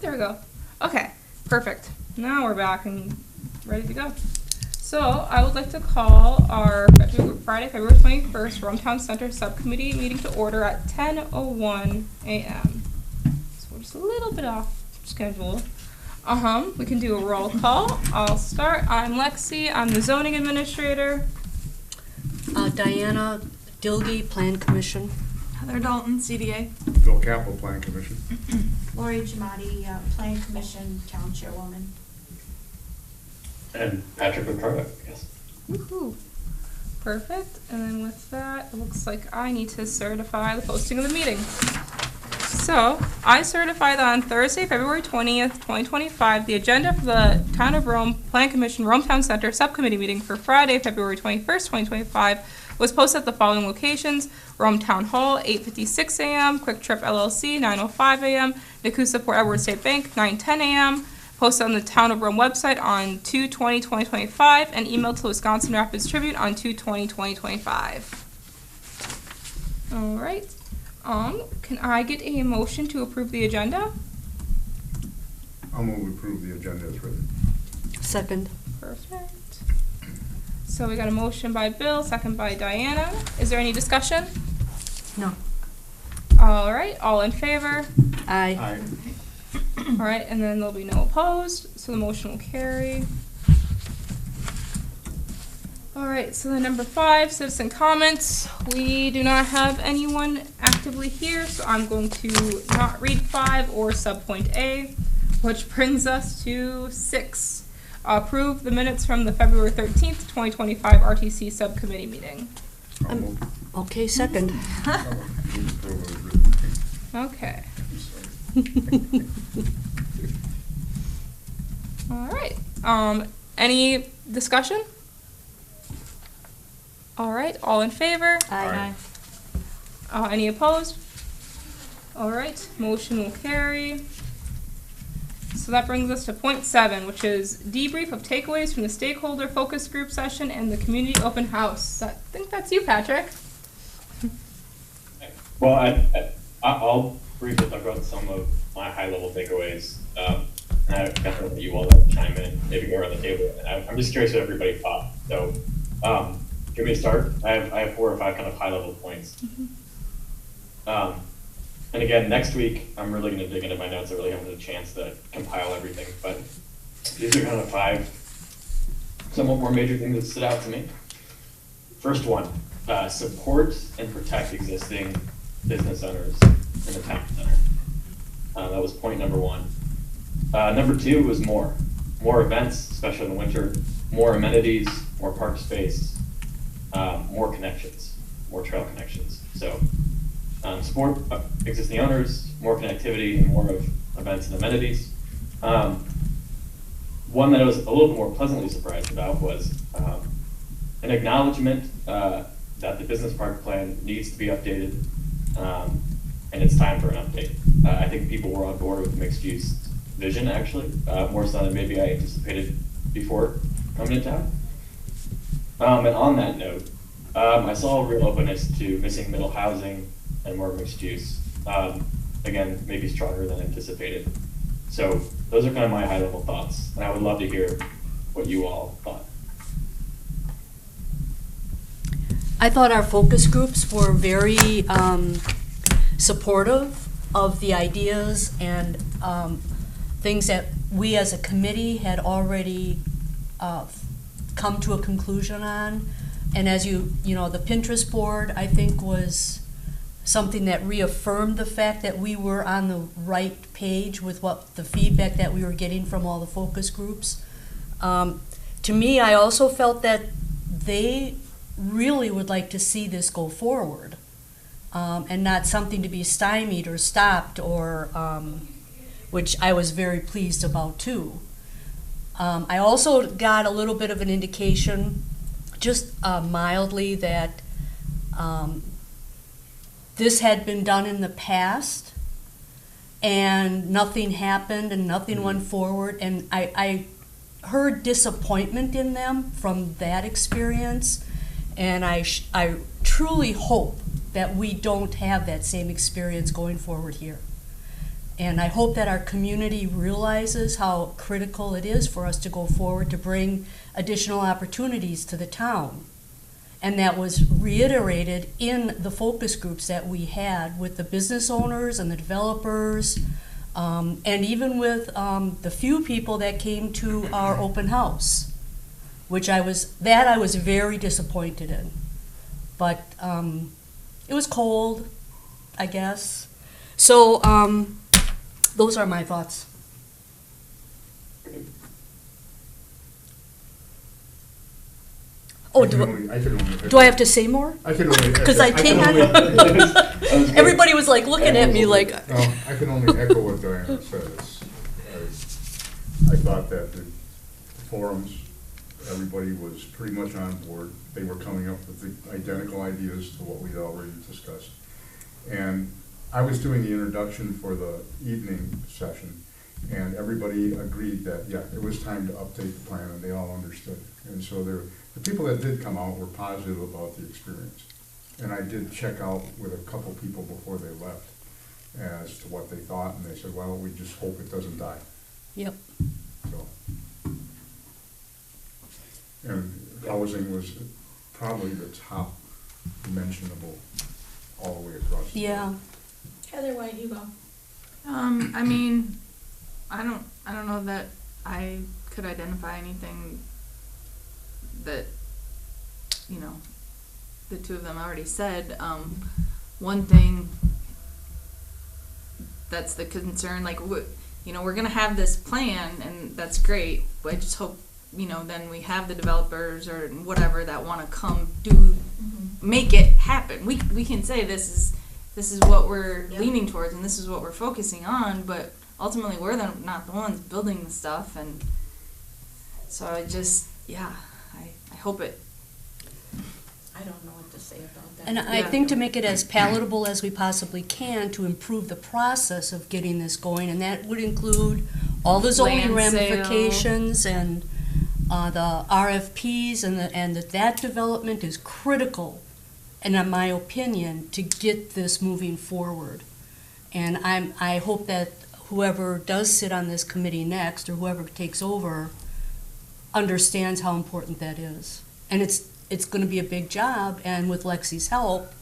there we go. Okay, perfect. Now we're back and ready to go. So I would like to call our Friday, February 21st, Rumtown Center Subcommittee meeting to order at 10:01 a.m. So we're just a little bit off schedule. We can do a roll call. I'll start. I'm Lexi. I'm the zoning administrator. Diana Dilge, Plan Commission. Heather Dalton, CDA. Bill Capital Plan Commission. Lori Giamatti, Plan Commission Town Chairwoman. And Patrick Ricardo, yes. Woohoo. Perfect. And then with that, it looks like I need to certify the posting of the meeting. So, I certify that on Thursday, February 20th, 2025, the agenda for the Town of Rome Plan Commission Rumtown Center Subcommittee meeting for Friday, February 21st, 2025 was posted at the following locations: Rome Town Hall, 8:56 a.m., Quick Trip LLC, 9:05 a.m., Nakusa Port Edward State Bank, 9:10 a.m., posted on the Town of Rome website on 2/20/2025, and emailed to the Wisconsin Rapids Tribune on 2/20/2025. All right. Can I get a motion to approve the agenda? I'll move to approve the agenda as written. Second. Perfect. So we got a motion by Bill, second by Diana. Is there any discussion? No. All right, all in favor? Aye. All right, and then there'll be no opposed, so the motion will carry. All right, so then number 5, citizen comments. We do not have anyone actively here, so I'm going to not read 5 or subpoint A, which brings us to 6. Approve the minutes from the February 13th, 2025 RTC subcommittee meeting. I'll move. Okay, second. I'll move to approve as written. Okay. I'm sorry. All right. Any discussion? All right. All in favor? Aye. Any opposed? All right. Motion will carry. So that brings us to point 7, which is debrief of takeaways from the stakeholder focus group session and the community open house. I think that's you, Patrick. Well, I'll briefly talk about some of my high-level takeaways. And I definitely want you all to chime in, maybe more on the table. And I'm just curious what everybody thought. So, do you want me to start? I have 4 or 5 kind of high-level points. And again, next week, I'm really going to dig into my notes. I really haven't had a chance to compile everything. But these are kind of 5 somewhat more major things that stood out to me. First one, support and protect existing business owners in the town center. That was point number 1. Number 2 was more events, especially in the winter, more amenities, more park space, more connections, more trail connections. So support existing owners, more connectivity, and more of events and amenities. One that I was a little bit more pleasantly surprised about was an acknowledgement that the business park plan needs to be updated, and it's time for an update. I think people were on board with mixed use vision, actually, more so than maybe I anticipated before coming to town. And on that note, I saw a real openness to missing middle housing and more mixed use. Again, maybe stronger than anticipated. So those are kind of my high level thoughts, and I would love to hear what you all thought. I thought our focus groups were very supportive of the ideas and things that we as a committee had already come to a conclusion on. And as you know, the Pinterest board, I think, was something that reaffirmed the fact that we were on the right page with what the feedback that we were getting from all the focus groups. To me, I also felt that they really would like to see this go forward, and not something to be stymied or stopped, or which I was very pleased about too. I also got a little bit of an indication, just mildly, that this had been done in the past and nothing happened and nothing went forward, and I heard disappointment in them from that experience, and I truly hope that we don't have that same experience going forward here. And I hope that our community realizes how critical it is for us to go forward to bring additional opportunities to the town. And that was reiterated in the focus groups that we had with the business owners and the developers, and even with the few people that came to our open house, which I was very disappointed in. But it was cold, I guess. So those are my thoughts. Oh, do I have to say more? I can only. 'Cause I can't. Everybody was like looking at me like. No, I can only echo what Diana says. I thought that the forums, everybody was pretty much on board. They were coming up with the identical ideas to what we'd already discussed. And I was doing the introduction for the evening session, and everybody agreed that, yeah, it was time to update the plan, and they all understood. And so the people that did come out were positive about the experience. And I did check out with a couple people before they left as to what they thought, and they said, well, we just hope it doesn't die. Yep. So, and housing was probably the top mentionable all the way across. The Yeah. board. Heather, why don't you go? I mean, I don't know that I could identify anything that, you know, the two of them already said. One thing that's the concern, like, you know, we're gonna have this plan, and that's great, but I just hope, you know, then we have the developers or whatever that wanna come make it happen. We can say this is what we're Yep. leaning towards and this is what we're focusing on, but ultimately we're not the ones building the stuff, and so I just, yeah, I hope it. I don't know what to say about that. And I Yeah. think to make it as palatable as we possibly can to improve the process of getting this going, and that would include all the zoning Land sale. ramifications and the RFPs, and that development is critical, and in my opinion, to get this moving forward. And I hope that whoever does sit on this committee next, or whoever takes over, understands how important that is. And it's gonna be a big job, and with Lexi's help,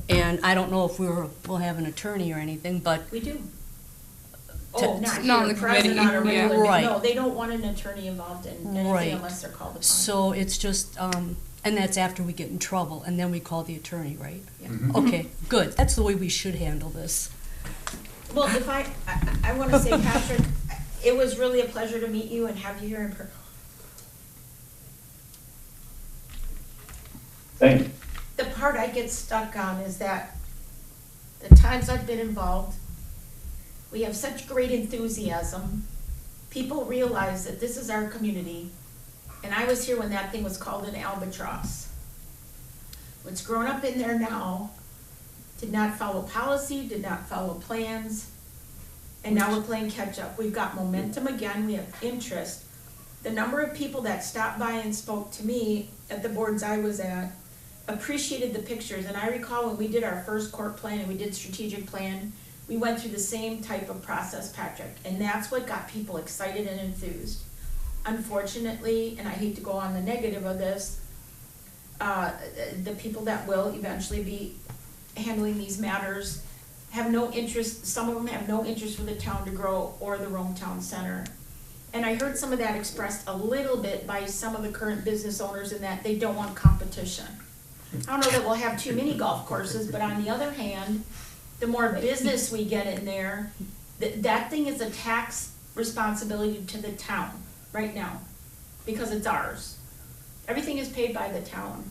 and I don't know if we'll have an attorney or anything, but We do. To- Oh, not Not on here, the present committee, on a regular, yeah. basis. Right. No, they don't want an attorney involved in anything Right. unless they're called upon. so it's just, and that's after we get in trouble, and then we call the attorney, right? Yeah. Mhm. Okay, good, that's the way we should handle this. Well, if I want to say, Patrick, it was really a pleasure to meet you and have you here in person. Thank you. The part I get stuck on is that the times I've been involved, we have such great enthusiasm. People realize that this is our community, and I was here when that thing was called an albatross. What's grown up in there now did not follow policy, did not follow plans, and now we're playing catch-up. We've got momentum again, we have interest. The number of people that stopped by and spoke to me at the boards I was at appreciated the pictures, and I recall when we did our first court plan and we did strategic plan, we went through the same type of process, Patrick, and that's what got people excited and enthused. Unfortunately, and I hate to go on the negative of this, the people that will eventually be handling these matters have no interest, some of them have no interest for the town to grow or the Rome Town Center. And I heard some of that expressed a little bit by some of the current business owners in that they don't want competition. I don't know that we'll have too many golf courses, but on the other hand, the more business we get in there, that thing is a tax responsibility to the town right now, because it's ours. Everything is paid by the town.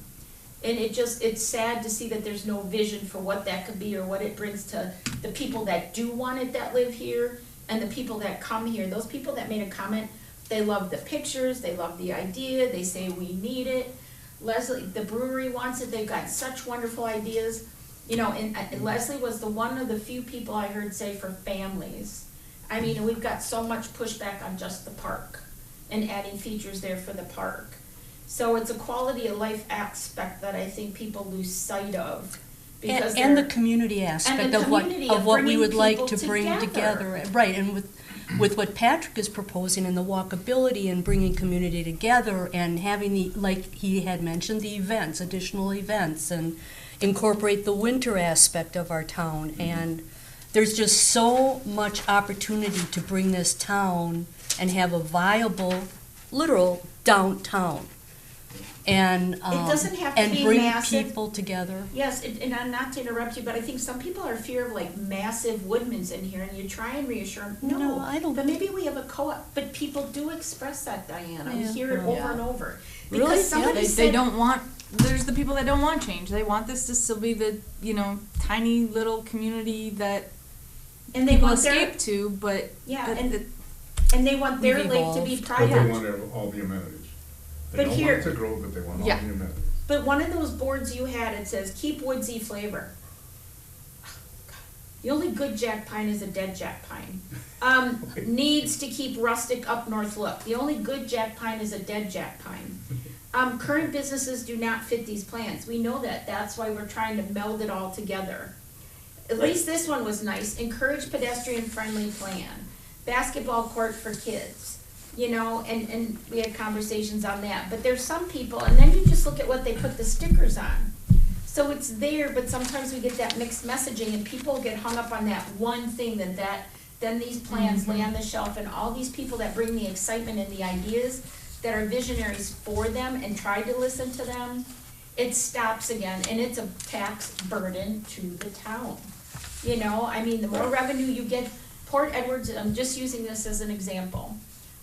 And it's sad to see that there's no vision for what that could be or what it brings to the people that do want it, that live here, and the people that come here. Those people that made a comment, they love the pictures, they love the idea, they say we need it. Leslie, the brewery wants it, they've got such wonderful ideas. You know, and Leslie was the one of the few people I heard say for families. I mean, we've got so much pushback on just the park and adding features there for the park. So it's a quality of life aspect that I think people lose sight of. Because And the they're- community aspect the of what, community of of what we bringing would like people to bring together. together. Right, and with what Patrick is proposing and the walkability and bringing community together and having the, like he had mentioned, the events, additional events, and incorporate the winter aspect of our town. And there's just so much opportunity to bring this town and have a viable, literal downtown. And, doesn't have to and be bring massive. people together. Yes, and I'm not to interrupt you, but I think some people are fear of like massive woodmans in here, and you try and reassure them, No, no, I don't- but maybe we have a co-op, but people do express that, Diane, I Yeah. hear it Yeah. over and over. Really? Because Yeah, somebody They said, don't want, there's the people that don't want change. They want this to still be the, tiny little community that and they people want their, escape to, but. yeah, but and, it- and they want their We've lake to be evolved. But they private. want all the amenities. They But don't want here- it to grow, but they want all the Yeah. amenities. But one of those boards you had, it says, keep woodsy flavor. The only good jack pine is a dead jack pine. Needs to keep rustic up north look. The only good jack pine is a dead jack pine. Current businesses do not fit these plans. We know that. That's why we're trying to meld it all together. At least this one was nice. Encourage pedestrian-friendly plan. Basketball court for kids. And we had conversations on that. But there's some people, and then you just look at what they put the stickers on. So it's there, but sometimes we get that mixed messaging, and people get hung up on that one thing, then these plans lay on the shelf, and all these people that bring the excitement and the ideas that are visionaries for them and try to listen to them, it stops again, and it's a tax burden to the town. The more revenue you get, Port Edwards, I'm just using this as an example.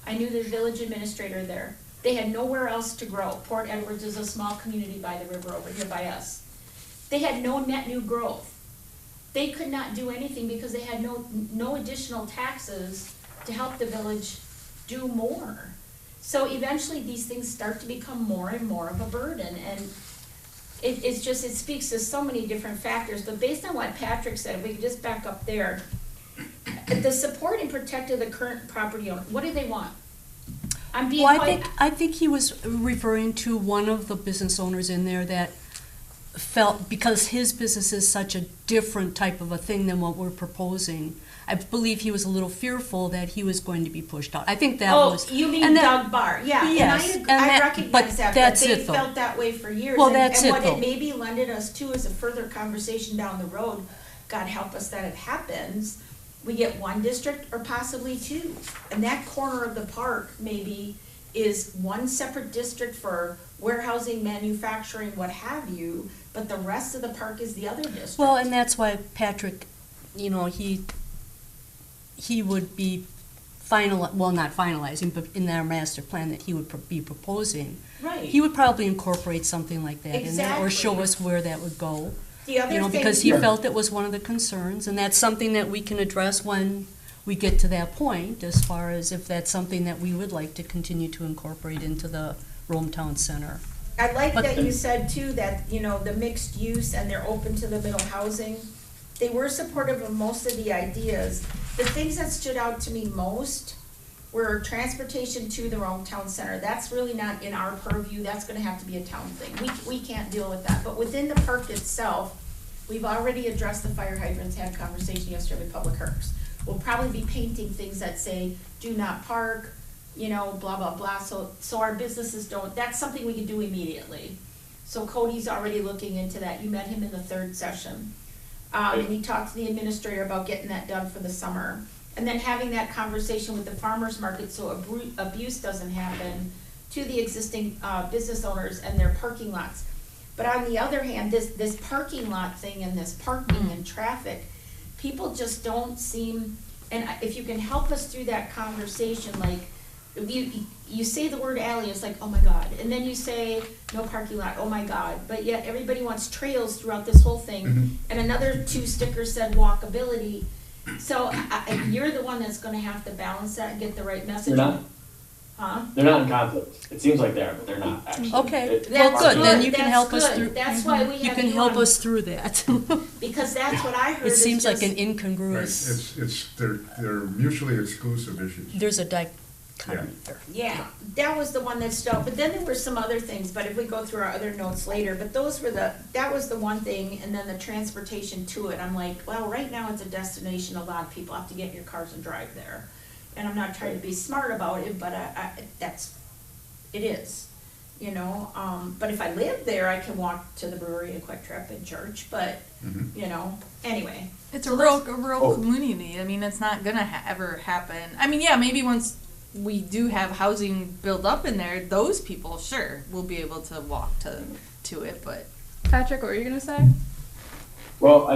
I knew the village administrator there. They had nowhere else to grow. Port Edwards is a small community by the river over here by us. They had no net new growth. They could not do anything because they had no additional taxes to help the village do more. So eventually these things start to become more and more of a burden, and it speaks to so many different factors. But based on what Patrick said, if we could just back up there, the support and protect of the current property owner, what do they want? I'm being Well, quite. I think he was referring to one of the business owners in there that felt, because his business is such a different type of a thing than what we're proposing, I believe he was a little fearful that he was going to be pushed out. I think that was. Oh, you mean and that- Doug Barr, yeah, Yes, and and I that- recognize but that, but that's they it, though. felt that way for years. Well, and- that's it, And what though. it maybe lended us to is a further conversation down the road, God help us that it happens, we get one district or possibly two. And that corner of the park maybe is one separate district for warehousing, manufacturing, what have you, but the rest of the park is the other district. Well, and that's why Patrick, he would be not finalizing, but in their master plan that he would be proposing. Right. He would probably incorporate something like that in there, or show Exactly. us where that would go. The other thing. Because he felt it was one of the concerns, and that's something that we can address when we get to that point, as far as if that's something that we would like to continue to incorporate into the Rome Town Center. I like But- that you said too, that, the mixed use and they're open to the middle housing. They were supportive of most of the ideas. The things that stood out to me most were transportation to the Rome Town Center. That's really not in our purview, that's gonna have to be a town thing. We can't deal with that, but within the park itself, we've already addressed the fire hydrants, had a conversation yesterday with Public Works. We'll probably be painting things that say, do not park, blah, blah, blah, so our businesses don't, that's something we can do immediately. So Cody's already looking into that, you met him in the third session. And he talked to the administrator about getting that done for the summer. And then having that conversation with the farmer's market so abuse doesn't happen to the existing business owners and their parking lots. But on the other hand, this parking lot thing and this parking and traffic, people just don't seem, and if you can help us through that conversation, like, you say the word alley, it's like, oh my God, and then you say no parking lot, oh my God, but yet everybody wants trails throughout this whole thing, and another 2 stickers said walkability, so you're the one that's gonna have to balance that and get the right message. They're not. Huh? They're not in conflict. It seems like they are, but they're not actually. Okay, It- well, That's good, then you good, can that's help us good. through. That's why we You have can you help on. us through that. Because that's what I heard It is seems like just- an incongruous, Right, they're mutually exclusive issues. there's a Yeah, that was the one that stood out, but then there were some other things, but if we go through our other notes later, but those were that was the one thing, and then the transportation to it, I'm like, well, right now it's a destination, a lot of people have to get in your cars and drive there. And I'm not trying to be smart about it, but it is, you know, but if I live there, I can walk to the brewery and Quick Trip and church, but, you know, anyway. It's So a real Oh. community. I mean, it's not gonna ever happen. I mean, yeah, maybe once we do have housing built up in there, those people, sure, will be able to walk to it, but. Patrick, what were you gonna say? Well,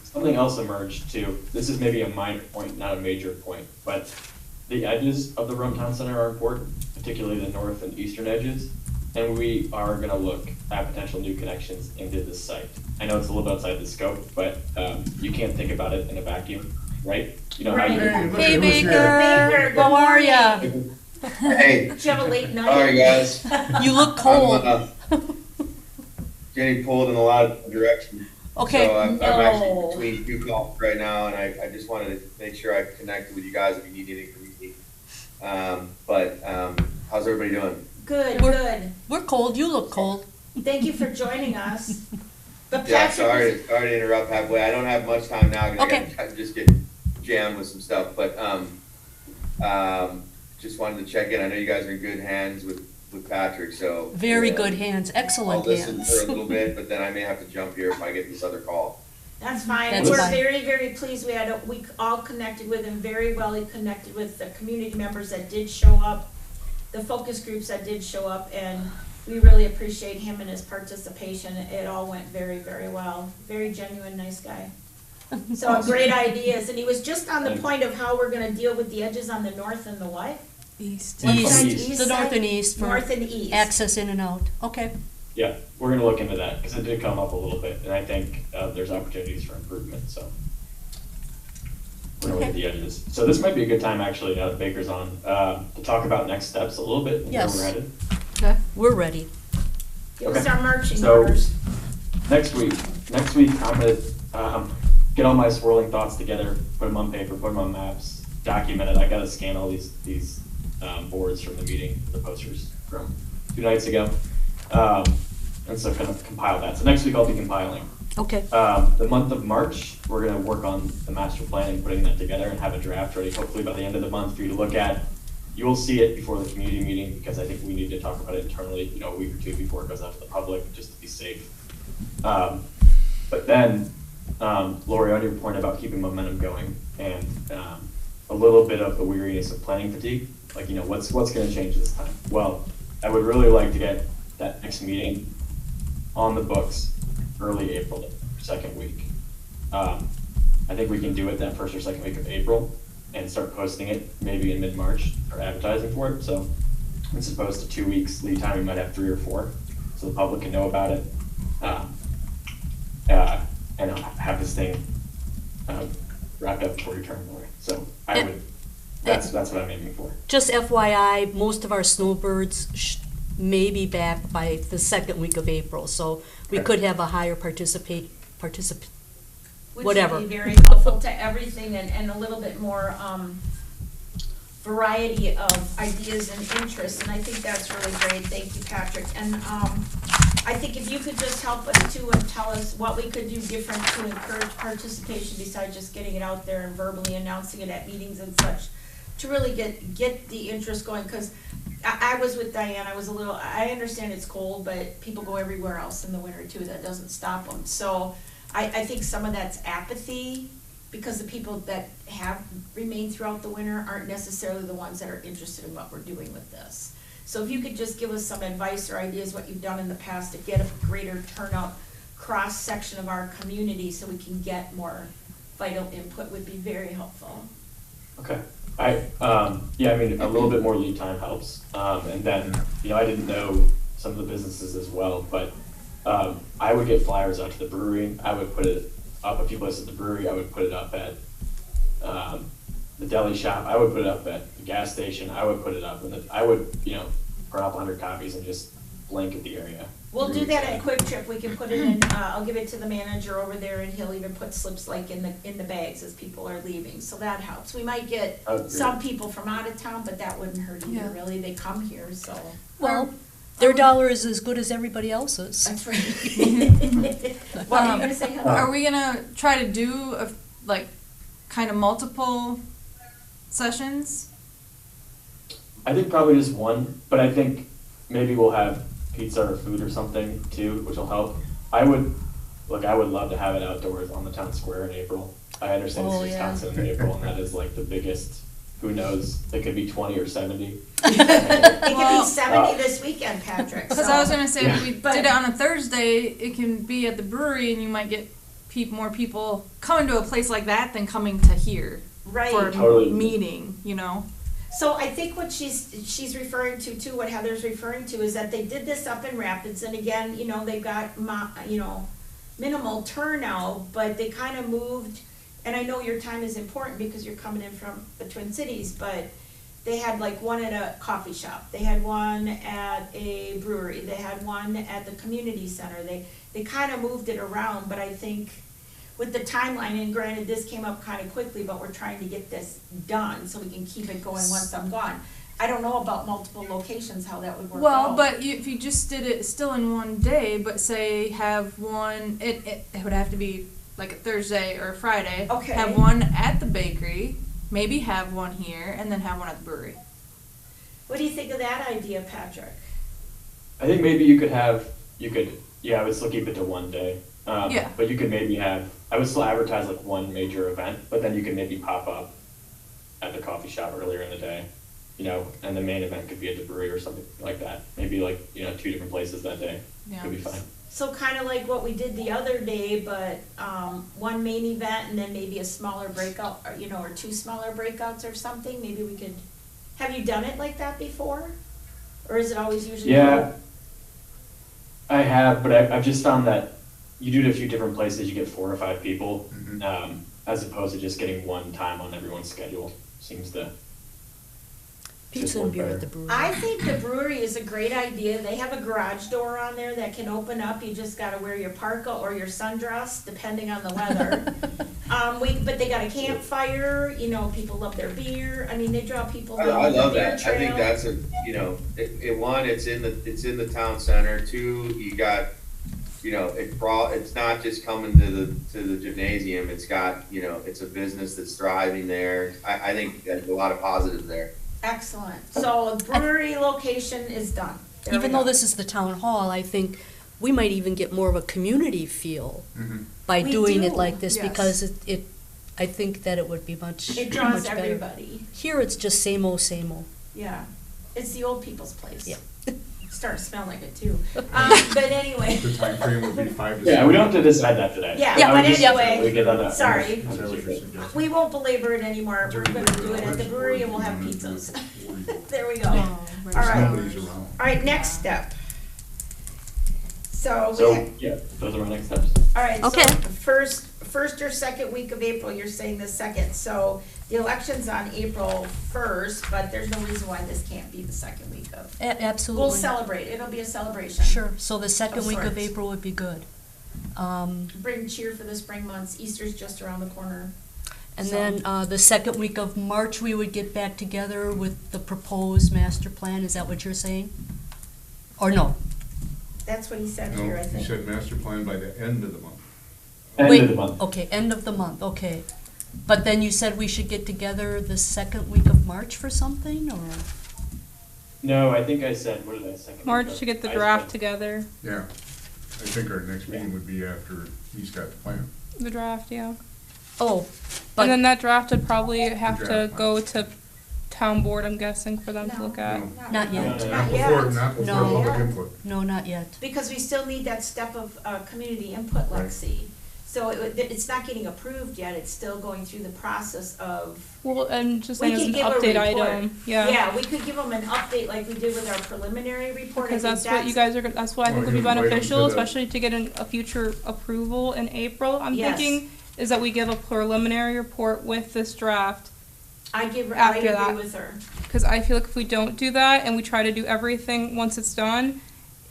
something else emerged too. This is maybe a minor point, not a major point, but the edges of the Rome Town Center are important, particularly the north and eastern edges. And we are gonna look at potential new connections into this site. I know it's a little outside the scope, but you can't think about it in a vacuum, right? You know how you. Right. Hey, Who's here? Baker, Good how are ya? Hey, Did you have a late night? how are you guys? You look cold. I'm getting pulled in a lot of directions. Okay, So I'm no. actually between two calls right now, and I just wanted to make sure I connected with you guys if you need anything from me. How's everybody doing? Good, good. we're cold, you look cold. Thank you for joining us. But Yeah, Patrick, sorry to interrupt halfway. I don't have much time now, because Okay. I just get jammed with some stuff, but, just wanted to check in. I know you guys are in good hands with Patrick, so. Very good hands, I'll excellent listen hands. for a little bit, but then I may have to jump here if I get this other call. that's fine. That's We're fine. very, very pleased. We all connected with and very well connected with the community members that did show up, the focus groups that did show up, and we really appreciate him and his participation. It all went very, very well. Very genuine, nice guy. So great ideas, and he was just on the point of how we're gonna deal with the edges on the north and the what? East. What East. side? East. The north side? and east for North and east. access in and out, okay. Yeah, we're gonna look into that, because it did come up a little bit, and I think there's opportunities for improvement, so. We're gonna look at the edges. So this might be a good time, actually, now that Baker's on, to talk about next steps a little bit, and where Yes. we're headed. Okay. We're ready. Give us Okay. our marching So- orders. Next week, I'm gonna get all my swirling thoughts together, put them on paper, put them on maps, document it. I gotta scan all these boards from the meeting, the posters from 2 nights ago. And so kind of compile that. So next week I'll be compiling. Okay, The month of March, we're gonna work on the master plan and putting that together and have a draft ready, hopefully by the end of the month for you to look at. You will see it before the community meeting, because I think we need to talk about it internally, a week or two before it goes out to the public, just to be safe. But then, Lori, on your point about keeping momentum going and a little bit of the weariness of planning fatigue, like, what's gonna change this time? Well, I would really like to get that next meeting on the books early April, second week. I think we can do it that first or second week of April and start posting it maybe in mid-March or advertising for it. So as opposed to 2 weeks lead time, we might have 3 or 4, so the public can know about it. And have this thing wrapped up before your term, Lori. So that's what I'm aiming for. just FYI, most of our snowbirds may be back by the second week of April, so we Okay. could have a higher participate, whatever. Which would be very helpful to everything and a little bit more, variety of ideas and interests, and I think that's really great. Thank you, Patrick. And, I think if you could just help us too and tell us what we could do different to encourage participation besides just getting it out there and verbally announcing it at meetings and such, to really get the interest going, because I was with Diane, I understand it's cold, but people go everywhere else in the winter too, that doesn't stop them. So I think some of that's apathy, because the people that have remained throughout the winter aren't necessarily the ones that are interested in what we're doing with this. So if you could just give us some advice or ideas what you've done in the past to get a greater turnout cross-section of our community so we can get more vital input would be very helpful. Okay. I mean, a little bit more lead time helps. And then, I didn't know some of the businesses as well, but I would get flyers out to the brewery. I would put it up a few places at the brewery. I would put it up at the deli shop. I would put it up at the gas station. I would put it up, and I would, print up 100 copies and just blanket the area. We'll do that at Quick Trip, we can put it in, I'll give it to the manager over there, and he'll even put slips like in the bags as people are leaving, so that helps. We might get Okay. some people from out of town, but that wouldn't hurt Yeah. either, really, they come here, so. Well, their dollar is as good as everybody else's. That's right. What were you gonna say, Heather? Are we gonna try to do like kind of multiple sessions? I think probably just one, but I think maybe we'll have pizza or food or something too, which will help. I would love to have it outdoors on the town square in April. I understand Oh, it's yeah. Wisconsin in April, and that is like the biggest, who knows, it could be 20 or 70. It could Well- be 70 this weekend, Patrick, Because so- I was gonna say, if we But- did it on a Thursday, it can be at the brewery, and you might get more people coming to a place like that than coming to here for Right, a Totally. meeting, you know? so I think what she's referring to too, what Heather's referring to, is that they did this up in Rapids, and again, you know, they've got minimal turnout, but they kind of moved, and I know your time is important because you're coming in from the Twin Cities, but they had like one at a coffee shop, they had one at a brewery, they had one at the community center, they kind of moved it around, but I think with the timeline, and granted, this came up kind of quickly, but we're trying to get this done so we can keep it going once I'm gone. I don't know about multiple locations, how that would work Well, out. but if you just did it still in one day, but say have one, it would have to be like a Thursday or a Friday. Okay. Have one at the bakery, maybe have one here, and then have one at the brewery. What do you think of that idea, Patrick? I think maybe I would still keep it to one day. Yeah. But you could maybe I would still advertise like one major event, but then you could maybe pop up at the coffee shop earlier in the day, you know, and the main event could be at the brewery or something like that. Maybe like, you know, 2 different places that day. Yeah. Could be fine. So kind of like what we did the other day, but one main event and then maybe a smaller breakout, or, you know, or 2 smaller breakouts or something. Maybe we could. Have you done it like that before, or is it always usually? Yeah, I have, but I've just found that you do it a few different places, you get 4 or 5 people, Mhm. as opposed to just getting one time on everyone's schedule. Seems to Pizza and beer at the brewery. I think the brewery is a great idea. They have a garage door on there that can open up. You just gotta wear your parka or your sundress, depending on the weather. But they got a campfire, you know, people love their beer. I mean, they draw people I down the love beer that. I think trail. that's it's in the town center. 2, you got, you know, it's not just coming to the gymnasium. It's got, you know, it's a business that's thriving there. I think there's a lot of positives there. Excellent. So brewery location is done. There we Even go. though this is the town hall, I think we might even get more of a community feel Mhm. by We doing do, it like this, yes. because I think that it would be much, It draws much better. everybody. Here, it's just same old, same old. Yeah. It's the old people's place. Yeah. Starting to smell like it too. But anyway. The time frame would be 5 to 7. Yeah, we don't have to decide that today. Yeah, I would but just- anyway, we get on that. sorry. Is that what you're suggesting? We won't belabor it anymore. We're gonna do it at the brewery and we'll have pizzas. There we go. Oh, All right. Nobody's around. All right, next step. So, So, yeah, those are my next steps. all right, so Okay. first or second week of April, you're saying the second. So the election's on April 1st, but there's no reason why this can't be the second week of. Absolutely. We'll celebrate. It'll be a celebration. Sure, so the second Of week of sorts. April would be good. Bring cheer for the spring months. Easter's just around the corner. And So- then, the second week of March, we would get back together with the proposed master plan, is that what you're saying? Or no? That's what he said No, here, I you think. said master plan by the end of the month. End Wait, of the month. Okay, end of the month, okay. But then you said we should get together the second week of March for something, or? No, I think I said, what did I say? March to get the I draft said- together. Yeah. I think our next meeting would be after he's got the plan. The draft, yeah. Oh, And then but, that draft would probably have to draft. go to town board, I'm guessing, for them to No. look at. No. Not yet. No, Not yet. before, not before No. public input. no, not yet. Because we still need that step of community input, Right. Lexi. So it's not getting approved yet, it's still going through the process of. Well, and just We saying as can an give a update report. item, yeah. Yeah, we could give them an update like we did with our preliminary report. I Because think that's what you guys are, that's what I think Well, would be you invite 'em to beneficial, the- especially to get a future approval in April, I'm Yes. thinking, is that we give a preliminary report with this draft. I after agree that. with her. Because I feel like if we don't do that and we try to do everything once it's done,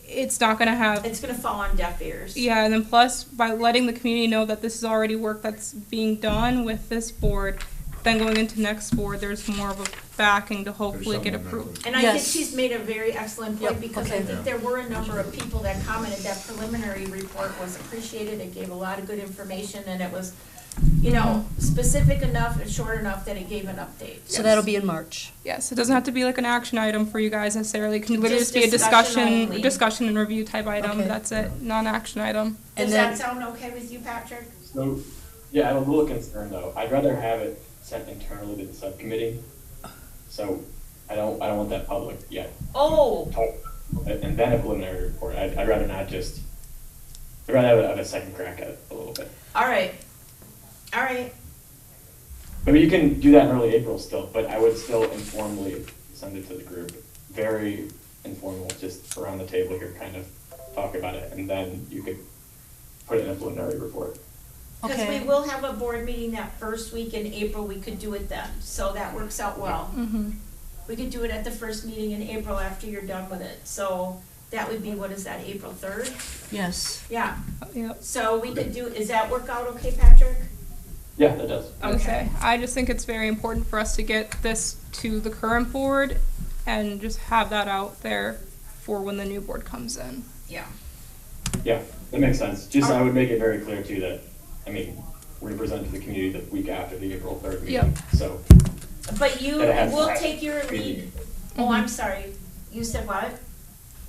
it's not gonna have, It's gonna fall on deaf ears. yeah, and then plus, by letting the community know that this is already work that's being done with this board, then going into next board, there's more of a backing to hopefully get someone that approved. would- And I think Yes. she's made a very excellent point, Yep, because I okay. think there were a number of people that commented that preliminary report was appreciated, it gave a lot of good information, and it was, you know, specific enough and short enough that it gave an update. So that'll be in March. Yes, it doesn't have to be like an action item for you guys necessarily, it can literally Just just be a discussion only. discussion and review type item, Okay. that's it, non-action item. And Does then- that sound okay with you, Patrick? So, yeah, I'm a little concerned though. I'd rather have it sent internally to the subcommittee. So I don't want that public yet. Oh, And then a preliminary report. I'd rather not just, I'd rather have a second crack at it a little bit. all right, all right. I mean, you can do that in early April still, but I would still informally send it to the group. Very informal, just around the table here, kind of talk about it, and then you could put it in a preliminary report. Because Okay. we will have a board meeting that first week in April, we could do it then, so that works out well. Mm-hmm. We could do it at the first meeting in April after you're done with it, so that would be, what is that, April 3rd? Yes. Yeah, Yep. so we could do, is that work out okay, Patrick? Yeah, that does. Okay, I just think it's very important for us to get this to the current board and just have that out there for when the new board comes in. Yeah. Yeah, that makes sense. Just, I would make it very clear too that, I mean, we're gonna present to the community the week after the April 3rd meeting. Yep. So, But you, That it has will to take your be- lead. Oh, I'm sorry, you said what?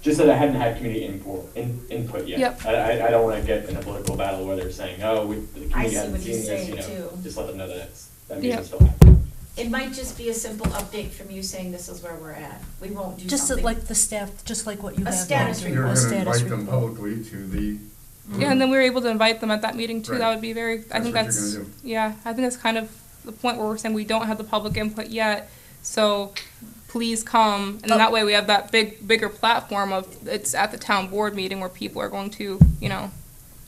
just that I hadn't had community input yet. Yep. I don't wanna get in a political battle where they're saying, oh, the I community see hasn't what seen you're this, saying, you know. too. Just let them know that that Yep. meeting's still happening. It might just be a simple update from you saying this is where we're at. We won't do Just something. like the staff, just like what you A have. status now. You're report. A gonna status invite them report. publicly to the. Yeah, and then we were able to invite them at that meeting too, that Right. would be very, I That's think what you're that's, gonna do. yeah, I think that's kind of the point where we're saying we don't have the public input yet, so please come, and then that way we have that bigger platform of, it's at the town board meeting where people are going to, you know,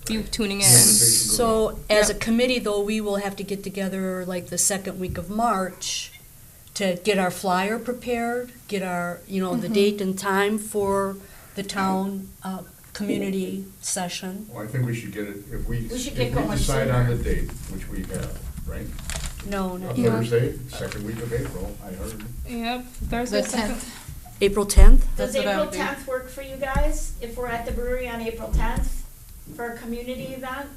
be tuning in. So as a Yep. committee though, we will have to get together like the second week of March to get our flyer prepared, get our, you know, the date and time for the town, community session. Well, I think we should get it, if we should get going decide on sooner. the date, which we have, right? No, A not Yeah. Thursday, second week of April, I heard. Yep, Thursday, The second. 10th. April 10th? Does That's what I April would do. 10th work for you guys, if we're at the brewery on April 10th for a community event?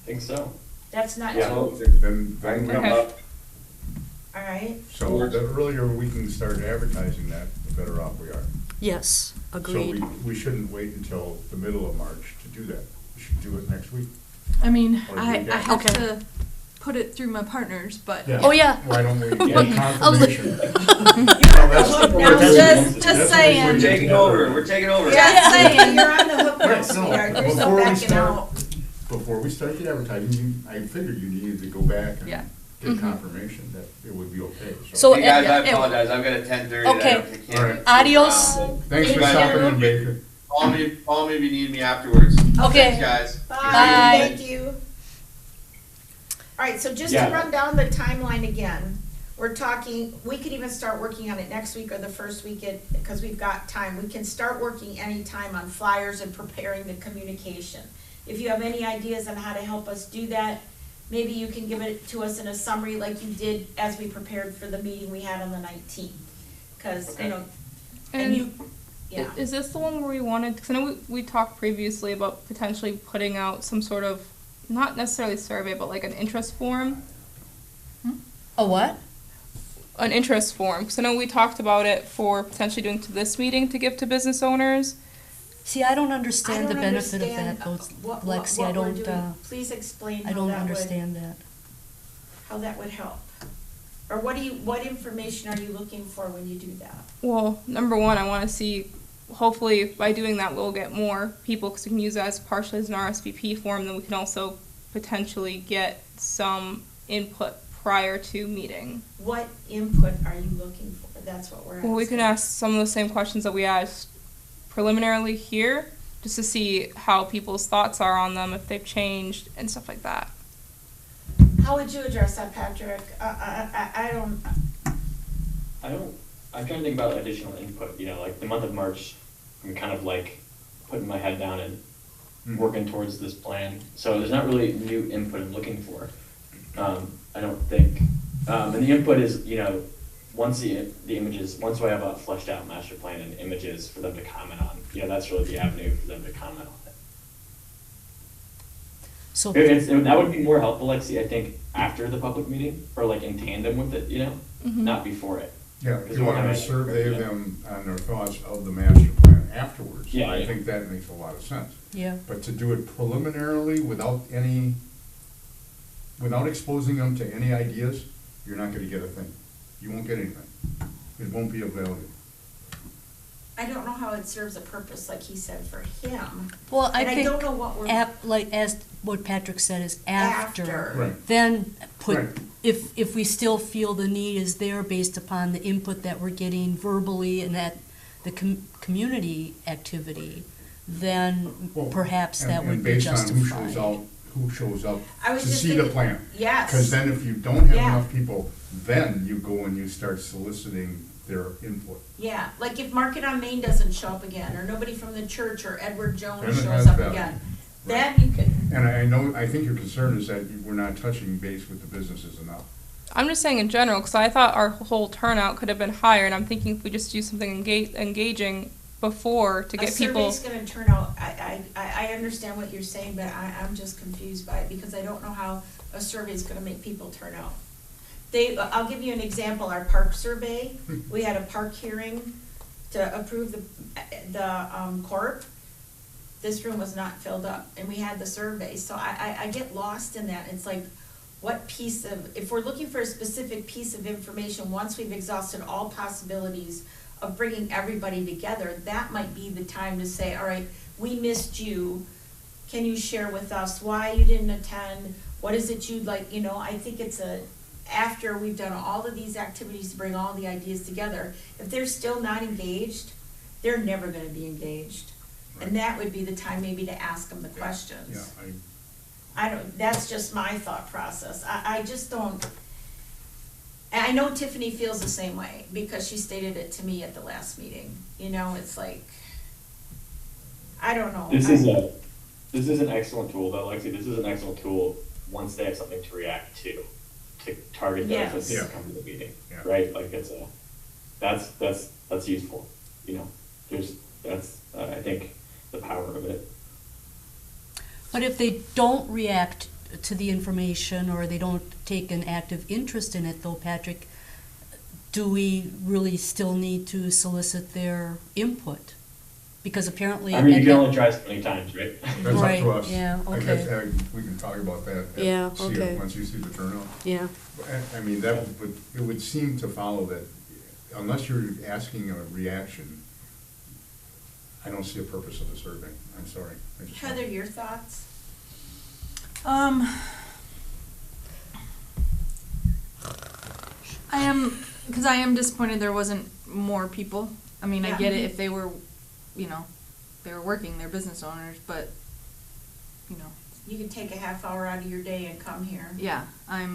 Think so. That's not Yeah. So too, then, Okay. all right? so the earlier we can start advertising that, the better off we are. Yes, So agreed. we shouldn't wait until the middle of March to do that. We should do it next week. I mean, Or I do that. have Okay. to put it through my partners, but. Oh, yeah. Why don't we Yeah. get confirmation? Now, just saying. We're taking over, we're taking over. Just saying. You're on the hook now, Right, sweetheart, no, there's no before we backing start- out. Before we start the advertising, I figured you needed to go back Yeah. and get confirmation that it would be okay. So, Hey guys, I eh, apologize, I've got a 10:30. Okay. I Alright. Adios. Thanks for Thank stopping you. in, Baker. Call me if you need me afterwards. Okay. Thanks, guys. Bye, Bye. thank you. All right, so just to Yeah. run down the timeline again, we're talking, we could even start working on it next week or the first week, because we've got time. We can start working anytime on flyers and preparing the communication. If you have any ideas on how to help us do that, maybe you can give it to us in a summary like you did as we prepared for the meeting we had on the 19th. Because, you know, and you, yeah. Is this the one where we wanted, because I know we talked previously about potentially putting out some sort of, not necessarily survey, but like an interest form? A what? An interest form, because I know we talked about it for potentially doing to this meeting to give to business owners. See, I don't I understand the don't benefit of understand, that, those, what Lexi, we're I don't, doing. Please explain I how don't that would, understand that. how that would help. Or what information are you looking for when you do that? Well, number one, I want to see, hopefully by doing that, we'll get more people, because we can use that as partially as an RSVP form, then we can also potentially get some input prior to meeting. What input are you looking for? That's what we're asking. Well, we can ask some of the same questions that we asked preliminarily here, just to see how people's thoughts are on them, if they've changed, and stuff like that. How would you address that, Patrick? I don't, I'm trying to think about additional input, you know, like the month of March, I'm kind of like putting my head down and Mhm. working towards this plan. So there's not really new input I'm looking for, I don't think. And the input is, you know, once the images, once we have a fleshed out master plan and images for them to comment on, you know, that's really the avenue for them to comment on it. So, That would be more helpful, Lexi, I think, after the public meeting, or like in tandem with it, you know, not before it. Yeah, Because if you we'll want have to it- survey yeah. them on their thoughts of the master plan afterwards, Yeah, I yeah. think that makes a lot of sense. yeah, But to do it preliminarily without without exposing them to any ideas, you're not gonna get a thing. You won't get anything. It won't be of value. I don't know how it serves a purpose, like he said, for him. well, I And I think, don't know what we're. like, as what Patrick said is after. After. Right. Then put, Right. if we still feel the need is there based upon the input that we're getting verbally and that the community activity, then Well, perhaps and- that and would be based on justified. who shows up I was to just see the thinking- plan. Yes. Because then if you don't have Yeah. enough people, then you go and you start soliciting their input. Yeah, like if Market on Main doesn't show up again, or nobody from the church or Edward Jones Then it shows has up value. again, Right. then you can, And I think your concern is that we're not touching base with the businesses enough. I'm just saying in general, because I thought our whole turnout could have been higher, and I'm thinking if we just do something engaging before to a get people. survey's gonna turn out, I understand what you're saying, but I'm just confused by it, because I don't know how a survey's gonna make people turn out. I'll give you an example, our park survey, we had a park hearing to approve the corp. This room was not filled up, and we had the survey, so I get lost in that, it's like, what piece of, if we're looking for a specific piece of information, once we've exhausted all possibilities of bringing everybody together, that might be the time to say, all right, we missed you, can you share with us why you didn't attend, what is it you'd like, you know, I think it's after we've done all of these activities to bring all the ideas together, if they're still not engaged, they're never gonna be engaged. Right. And that would be the time maybe to ask them the questions. Yeah, I don't, that's just my thought process. I just don't, and I know Tiffany feels the same way, because she stated it to me at the last meeting. You know, it's like, I don't know. This is an excellent tool, though, Lexi. This is an excellent tool once they have something to react to target those that Yes. come to the meeting, Yeah. right? Like that's useful. You know, that's I think the power of it. But if they don't react to the information or they don't take an active interest in it, though, Patrick, do we really still need to solicit their input? Because apparently. I mean, you can only try so many times, right? that's up Right, to us. yeah, I okay. guess, we can talk about that. Yeah, see it okay. Once you see the turnout. Yeah, I mean, it would seem to follow that unless you're asking a reaction, I don't see a purpose of the survey. I'm sorry. I just don't. Heather, your thoughts? Because I am disappointed there wasn't more people. I mean, I Yeah. get it if they were, you know, they were working, they're business owners, but, you know, You can take a half hour out of your day and come here. yeah,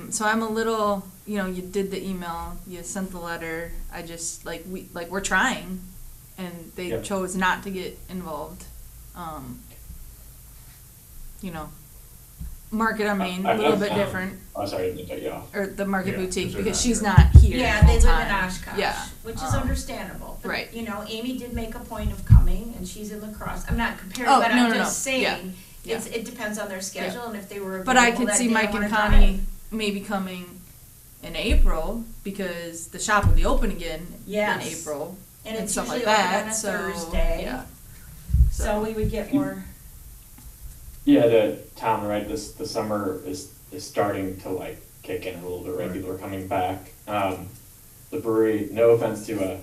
so I'm a little, you know, you did the email, you sent the letter, I just, we're trying, and they Yep. chose not to get involved. You know, Market on Main, a little bit different, Oh, sorry, I didn't cut you off. or the Market Yeah, Boutique, 'cause they're because not she's here. not here Yeah, they live in full-time. Oshkosh, Yeah, which is um, understandable. But, right. you know, Amy did make a point of coming, and she's in La Crosse. I'm not comparing, Oh, but no, I'm no, just no. Yeah, saying, yeah. it depends on their schedule, and if they were But I available could that see day, I Mike and wanna Connie drive. maybe coming in April, because the shop will be open again in Yes. April. And it's stuff like usually open that, on a so, Thursday. yeah. So we would get more, Yeah, the town, right, the summer is starting to like kick in a little bit, right? People are coming back. The brewery, no offense to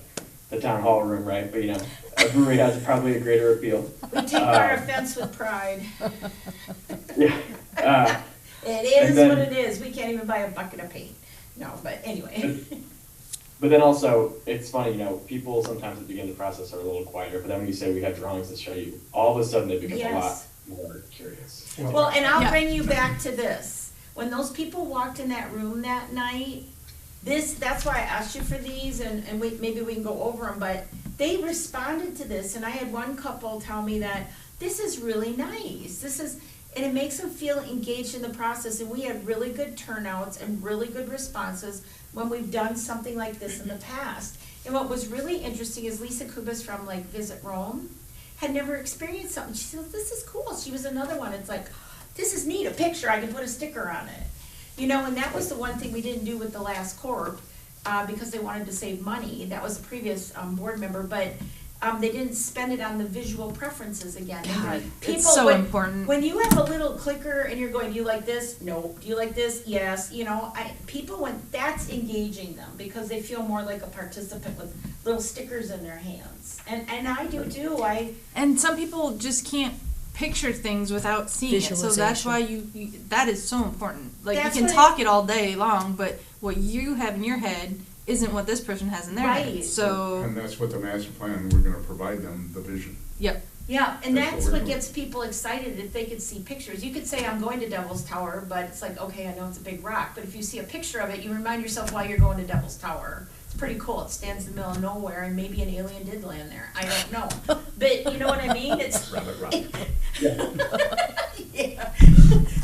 the town hall room, right? But you know, a brewery has probably a greater appeal. we take our offense with pride. Yeah. It is And then- what it is. We can't even buy a bucket of paint. No, but anyway. But then also, it's funny, you know, people sometimes at the beginning of the process are a little quieter, but then when you say we have drawings to show you, all of a sudden they become a lot Yes. more curious. Well, and I'll Yeah. bring you back to this. When those people walked in that room that night, that's why I asked you for these, and maybe we can go over them, but they responded to this, and I had one couple tell me that this is really nice. And it makes them feel engaged in the process, and we had really good turnouts and really good responses when we've done something like this in the past. And what was really interesting is Lisa Kubas from like Visit Rome had never experienced something. She said, this is cool. She was another one. It's like, this is neat, a picture, I can put a sticker on it. You know, and that was the one thing we didn't do with the last corp, because they wanted to save money. That was a previous board member, but they didn't spend it on the visual preferences again. God, People, it's so important. When you have a little clicker and you're going, do you like this? No. Do you like this? Yes. You know, that's engaging them because they feel more like a participant with little stickers in their hands. And I do too. And some people just can't picture things without seeing it. So that's why you that is so important. Like, That's you can what talk it all day long, but what you have in your head isn't what this person has in their head. Right. So, And that's what the master plan, we're gonna provide them the vision. yep. Yeah, and That's that's what we're what doing. gets people excited if they could see pictures. You could say, I'm going to Devil's Tower, but it's like, okay, I know it's a big rock, but if you see a picture of it, you remind yourself why you're going to Devil's Tower. It's pretty cool. It stands in the middle of nowhere, and maybe an alien did land there. I don't know. But you know what I mean? It's Rabbit, yeah.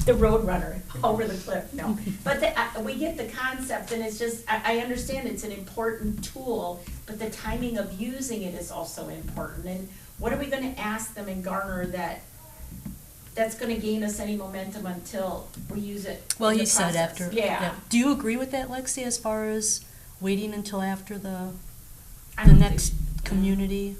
The road runner over the cliff, no. But we get the concept, and it's just, I understand it's an important tool, but the timing of using it is also important. And what are we gonna ask them and garner that's gonna gain us any momentum until we use it Well, in the he said process? after. Yeah. Do you agree with that, Lexi, as far as waiting until after the I don't next think- community?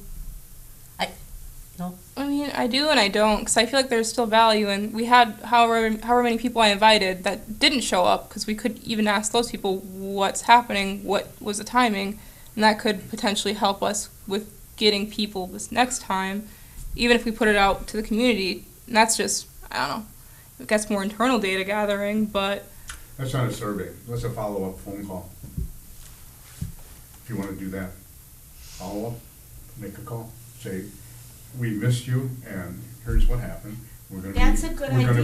No? I mean, I do and I don't, because I feel like there's still value, and we had however many people I invited that didn't show up, because we could even ask those people what's happening, what was the timing, and that could potentially help us with getting people this next time, even if we put it out to the community. And that's just, I don't know, it gets more internal data gathering, but That's not a survey, that's a follow-up phone call. If you wanna do that, follow up, make a call, say, we missed you, and here's what happened. We're gonna That's a good idea. We're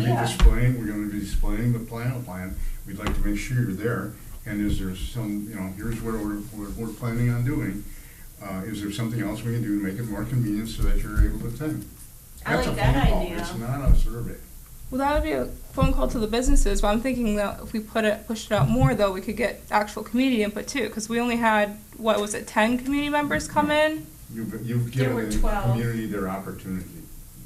gonna be displaying the plan. We'd like to make sure you're there, and is there some, here's what we're planning on doing. Is there something else we can do to make it more convenient so that you're able to attend? I like That's a that phone call. idea. It's not a survey. well, that would be a phone call to the businesses. But I'm thinking that if we pushed it out more, though, we could get actual community input too, because we only had 10 community members come in. You've There were given the 12. community their opportunity,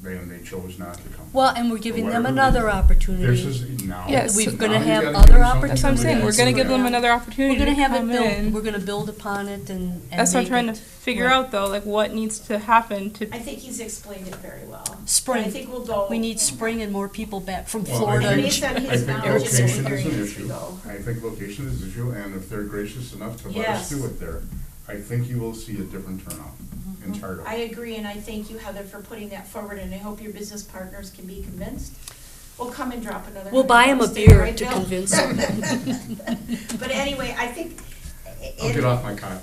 and they chose not to come. Well, and we're giving them whatever another reason. opportunity. This is now. Yes. We're Now gonna you have gotta other give them something opportunities. That's what I'm saying. We're going to give them Yeah. another opportunity We're gonna to have it come built, in. we're gonna build upon it and That's what I'm make trying to it- figure right. out, though, like what needs to happen to. I think he's explained it very well. Spring. I think we'll go. We need spring and more people back from Well, Florida. I Based on think his knowledge and location is an experience, issue. we go. I think location is an issue, and if they're gracious enough to let Yes. us do it there, I think you will see a different turnout entirely. I agree, and I thank you, Heather, for putting that forward, and I hope your business partners can be convinced. We'll come and drop another. We'll buy him a $100 beer right, to Bill? convince him. But anyway, I think. I'll get off my cot.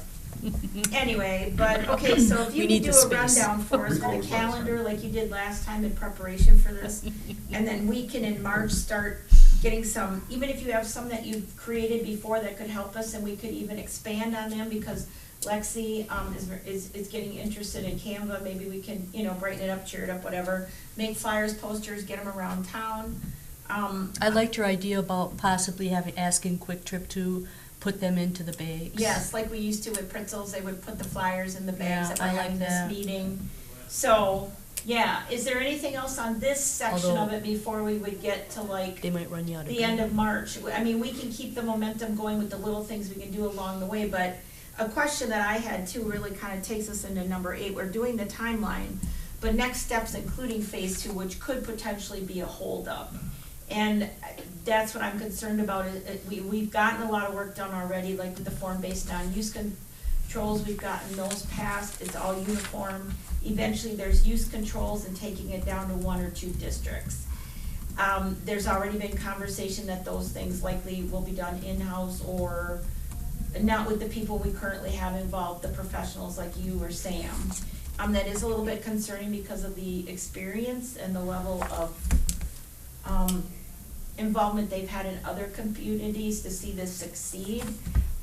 Anyway, but, okay, so if you We could need do the a space. rundown for us We for closed the last calendar time. like you did last time in preparation for this, and then we can in March start getting some, even if you have some that you've created before that could help us, and we could even expand on them, because Lexi, is getting interested in Canva, maybe we can, brighten it up, cheer it up, whatever, make flyers, posters, get them around town. I liked your idea about possibly asking Quick Trip to put them into the bags. Yes, like we used to with pretzels, they would put the flyers in the bags Yeah, that I we're like having this that. meeting. So, yeah, is there anything else on this section of Although- it before we would get to like They might run you out of the end beer. of March? I mean, we can keep the momentum going with the little things we can do along the way, but a question that I had too really kind of takes us into number 8. We're doing the timeline, but next steps including phase 2, which could potentially be a holdup. And that's what I'm concerned about. We've gotten a lot of work done already, like with the form-based non-use controls, we've gotten those passed, it's all uniform. Eventually, there's use controls and taking it down to 1 or 2 districts. There's already been conversation that those things likely will be done in-house or not with the people we currently have involved, the professionals like you or Sam. That is a little bit concerning because of the experience and the level of involvement they've had in other communities to see this succeed.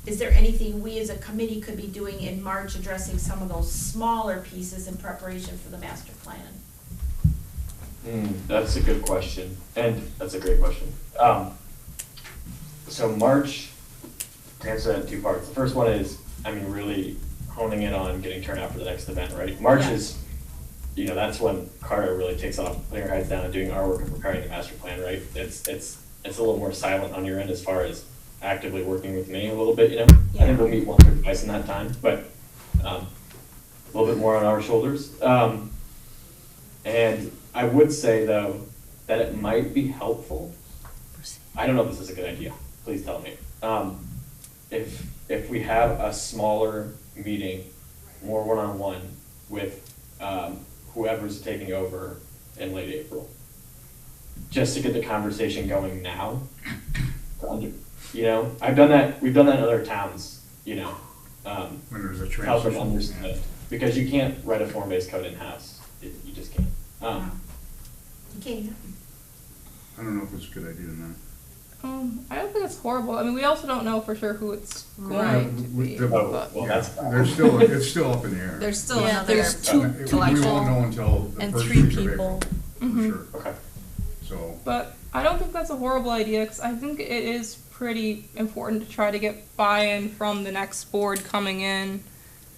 is there anything we as a committee could be doing in March addressing some of those smaller pieces in preparation for the master plan? That's a good question, and that's a great question. So March, to answer that in two parts. The first one is, really honing in on getting turnout for the next event, right? March Yeah. is, that's when Carter really takes off, putting her heads down and doing our work and preparing the master plan, right? It's a little more silent on your end as far as actively working with me a little bit, I think we'll meet once or twice in that time, but a little bit more on our shoulders. And I would say, though, that it might be helpful. I don't know if this is a good idea. Please tell me. If we have a smaller meeting, more one-on-one with whoever's taking over in late April, just to get the conversation going now. I've done that. We've done that in other towns. When there's a To help them transition. understand, because you can't write a form-based code in-house. You just can't. Okay. I don't know if it's a good idea or not. I don't think it's horrible. We also don't know for sure who it's Right. going to be. The- but- Well, Yeah, that's it's still up in the air. There's still Yeah, another there's two We won't know until the and first 3 week of people. April, for Mhm. sure. Okay. So, But I don't think that's a horrible idea, because I think it is pretty important to try to get buy-in from the next board coming in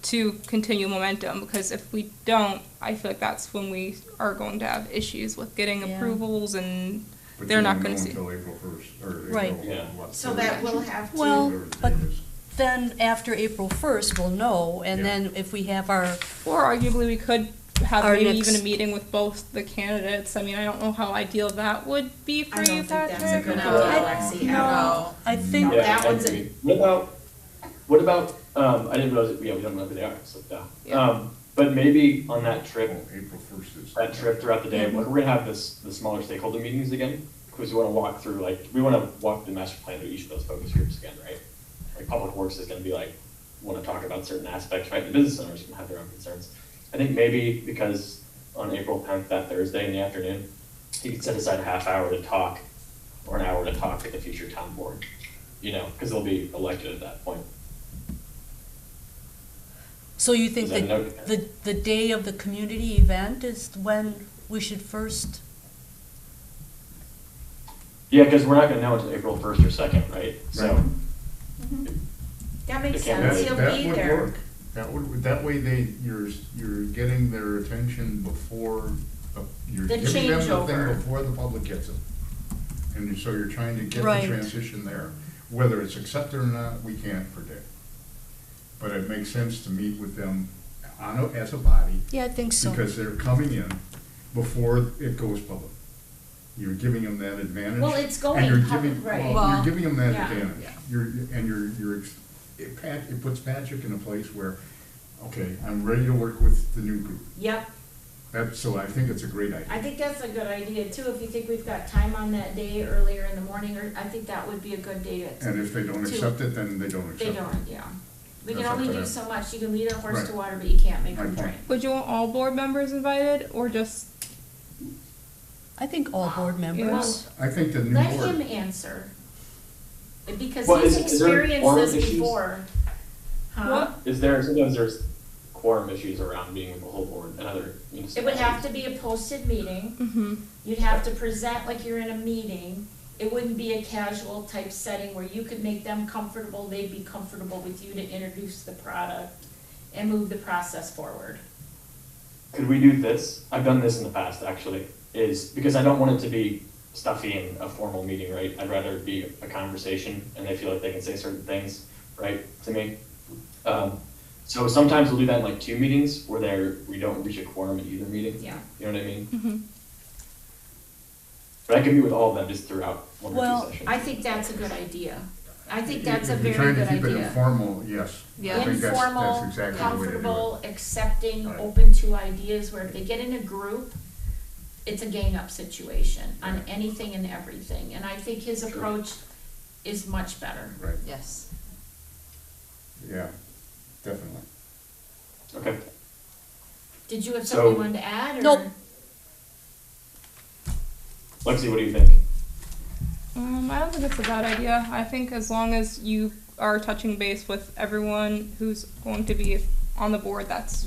to continue momentum, because if we don't, I feel like that's when we are going to have issues with getting Yeah. approvals, and but they're you not won't gonna know see. until April 1st, or Right. April, Yeah. what, So that will have to. Well, whatever the but- date is. Then after April 1st, we'll know, and Yeah. then if we have our, Or arguably, we could have Our maybe next- even a meeting with both the candidates. I don't know how ideal that would be for I don't you, think that's a Patrick. good No. idea, Lexi, at No. all. I think, No, that I one's a- agree. What about, I didn't realize, we don't know who they are, so, Yeah. but maybe on that trip, Oh, April 1st is. that trip throughout the day, we're gonna have the smaller stakeholder meetings again, because we wanna walk through, we wanna walk the master plan to each of those focus groups again, right? Like, Public Works is gonna be wanna talk about certain aspects, right? The business owners can have their own concerns. I think maybe because on April 10th, that Thursday in the afternoon, you could set aside a half hour to talk, or an hour to talk with the future town board, because they'll be elected at that point. so you think Is that that no- the day of the community event is when we should first? Yeah, because we're not gonna know until April 1st or 2nd, right? So, Right. That makes It can't sense, be- he'll That be would there. work. That way you're getting their attention before, you're The giving them the changeover. thing before the public gets it. And so you're trying to get the Right. transition there. Whether it's accepted or not, we can't predict. But it makes sense to meet with them as a body, Yeah, I think so. because they're coming in before it goes public. You're giving them that advantage. Well, it's going and you're public, giving- right. well, Well, You're giving them that yeah. advantage. It puts Patrick in a place where, okay, I'm ready to work with the new group. Yep, So I think it's a great idea. I think that's a good idea too, if you think we've got time on that day earlier in the morning, or I think that would be a good day to. And if they don't to- accept it, then they don't accept They it. don't, yeah. We can That's up only to do them. so much, you can lead a horse Right. to water, but you can't make My them point. drink. Would you want all board members invited, or just? I think all board members. I think the new Let him board, answer. Because Well, he's is there experienced quorum this issues? before. Huh? What? sometimes there's quorum issues around being the whole board and other It municipalities. would have to be a posted meeting. Mm-hmm. You'd have to present like you're in a meeting. It wouldn't be a casual type setting where you could make them comfortable, they'd be comfortable with you to introduce the product and move the process forward. Could we do this? I've done this in the past, actually, is because I don't want it to be stuffy in a formal meeting, right? I'd rather it be a conversation and they feel like they can say certain things, right, to me. So sometimes we'll do that in 2 meetings where we don't reach a quorum in either meeting. Yeah. You know what I mean? Mm-hmm. But I can meet with all of them just throughout one or Well, two sessions. I think that's a good idea. I think that's a if very you're good trying to keep it idea. informal, yes. Yeah. I think that's Informal, exactly the way to do it. comfortable, accepting, Right. open to ideas, where if they get in a group, it's a gang-up situation on anything and everything. And I think his Sure. approach is much better. Right, Yes. yeah, definitely. Okay. Did you have So- something you wanted to add, or? Nope. Lexi, what do you think? I don't think it's a bad idea. I think as long as you are touching base with everyone who's going to be on the board, that's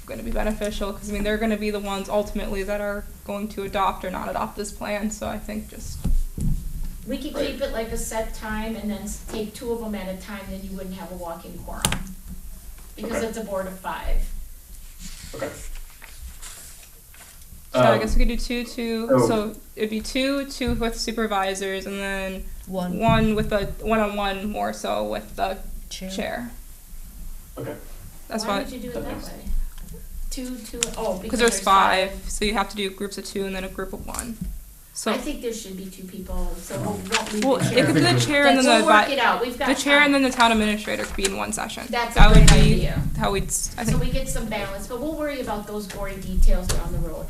going to be beneficial, because I mean, they're going to be the ones ultimately that are going to adopt or not adopt this plan, so I think just, We could keep it like a set time and then take 2 of them at a time, then you wouldn't have a walking quorum. Because Okay. it's a board of 5. Okay. so I guess we could do two, Oh. so it'd be two with supervisors, and then One one with a one-on-one more so with the chair. chair. Okay. That's Why why, would you do it that that makes way? 2, oh, because there's 5, so you have to do groups of 2 and then a group of 1. So, I think there should be 2 people, so we won't leave well, the it chair. could be the chair and then We'll the work it out, we've got the chair time. and then the town administrator could be in one session. That's a That would great be idea. how we'd, I So think. we get some balance, but we'll worry about those gory details down the road.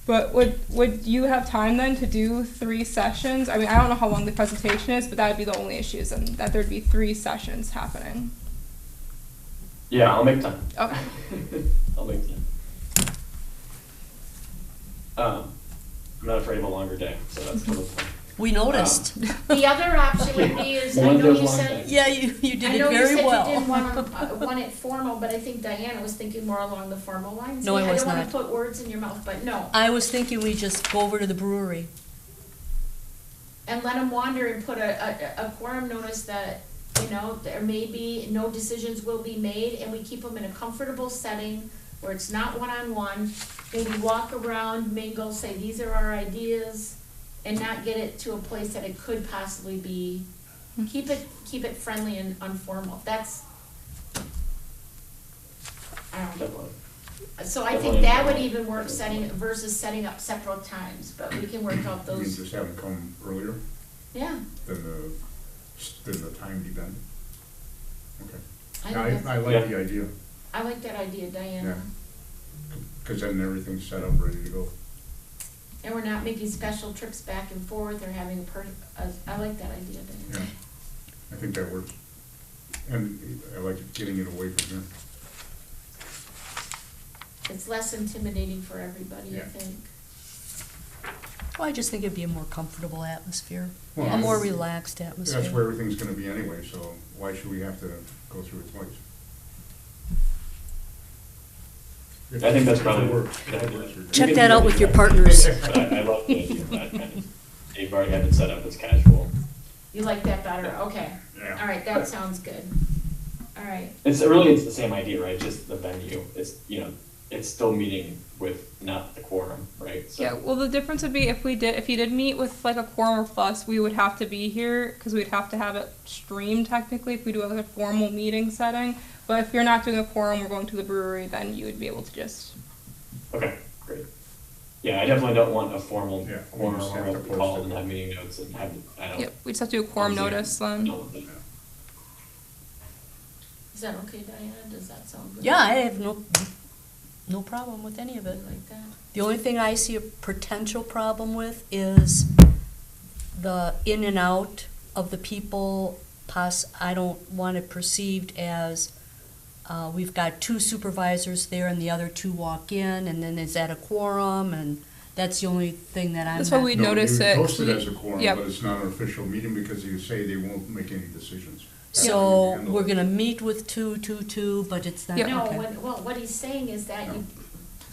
But would you have time then to do 3 sessions? I mean, I don't know how long the presentation is, but that would be the only issues, and that there'd be 3 sessions happening. Yeah, I'll make time. Okay. I'll make time. I'm not afraid of a longer day, so that's totally fine. We noticed. The other option would be is, I One of know those you long said, days. Yeah, you did I it know you very said well. you didn't want it formal, but I think Diana was thinking more along the formal lines. No, I was don't wanna not. put words in your mouth, but no. I was thinking we just go over to the brewery. And let them wander and put a quorum notice that, you know, there may be, no decisions will be made, and we keep them in a comfortable setting where it's not one-on-one. Maybe walk around, mingle, say, these are our ideas, and not get it to a place that it could possibly be. Keep it friendly and informal. That's, I don't know. Definitely. So I think that would even work setting, versus setting up separate times, but we can work out You mean those, just have them come earlier yeah. than the timed event? Okay. I think I that's- like the idea, I like that idea, Diana. because then everything's set up, ready to go. And we're not making special trips back and forth or having I like that idea, Yeah, Diana. I think that works. And I like getting it away from here. It's less intimidating for everybody, I Yeah. think. Well, I just think it'd be a more comfortable atmosphere, Well, a more Yes. relaxed atmosphere. That's where everything's gonna be anyway, so why should we have to go through it twice? I think that's If it probably. works. a good idea. Check that out with your partners. But I love the idea of that kind of, you've already had it set up as casual. You like that better, okay. Yeah. All right, that sounds good. All right, It's the same idea, right? Just the venue. It's, it's still meeting with not the quorum, right? So- Yeah, well, the difference would be if you did meet with like a quorum plus, we would have to be here, because we'd have to have it streamed technically if we do like a formal meeting setting. But if you're not doing a quorum, we're going to the brewery, then you would be able to just, Okay, great. Yeah, I definitely don't want a formal Yeah, we quorum just where have we'll to be called post and it. have meeting notes and have, I don't. yep, we just have to do a quorum notice then. deal with it. is that okay, Diana? Does that sound good? Yeah, I have no problem with any of I it. like that. The only thing I see a potential problem with is the in and out of the people. I don't want it perceived as, we've got 2 supervisors there and the other 2 walk in, and then is that a quorum? And that's the only thing that I'm That's why not- we'd No, notice you it. post it as a quorum, Yep. but it's not an official meeting because you say they won't make any decisions. That's how you So handle we're it. gonna meet with 2, but it's not, Yep. No, okay. what he's saying is that you,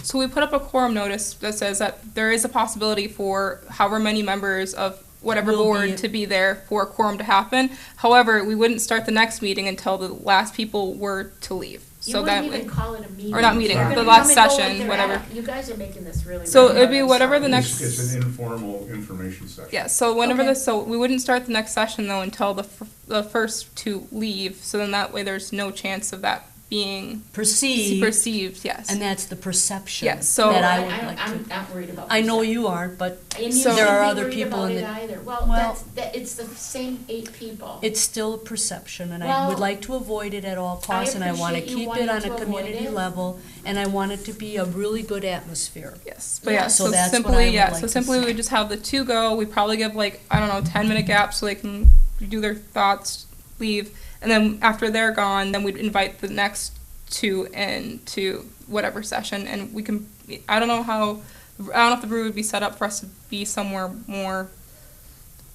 So we put up a quorum notice that says that there is a possibility for however many members of whatever Will board be- to be there for a quorum to happen. However, we wouldn't start the next meeting until the last people were to leave. you So that wouldn't even way, call it a meeting. or not meeting, They're the gonna last come and go session, like they're whatever. at. You guys are making this really. So weird. it'd be I'm whatever sorry. the next- It's an informal information session. yeah, so whenever Okay. so we wouldn't start the next session though until the first to leave. So then that way there's no chance of that being perceived, yes. And that's the perception Yes, so- that I would like I'm to. not worried about. I know perception. you aren't, but And you So- shouldn't there are be other worried people about in it the. either. Well, Well- it's the same 8 people. It's still a perception, and I Well, would like to avoid it at all costs, and I want to appreciate you keep it wanting on to a avoid community it. level, and I want it to be a really good atmosphere. Yes, but Yeah, yeah, so so that's what I simply, would yeah, like so to simply see. we just have the 2 go. We probably give like, I don't know, 10-minute gaps so they can do their thoughts, leave, and then after they're gone, then we'd invite the next 2 into whatever session, and we can. I don't know if the brew would be set up for us to be somewhere more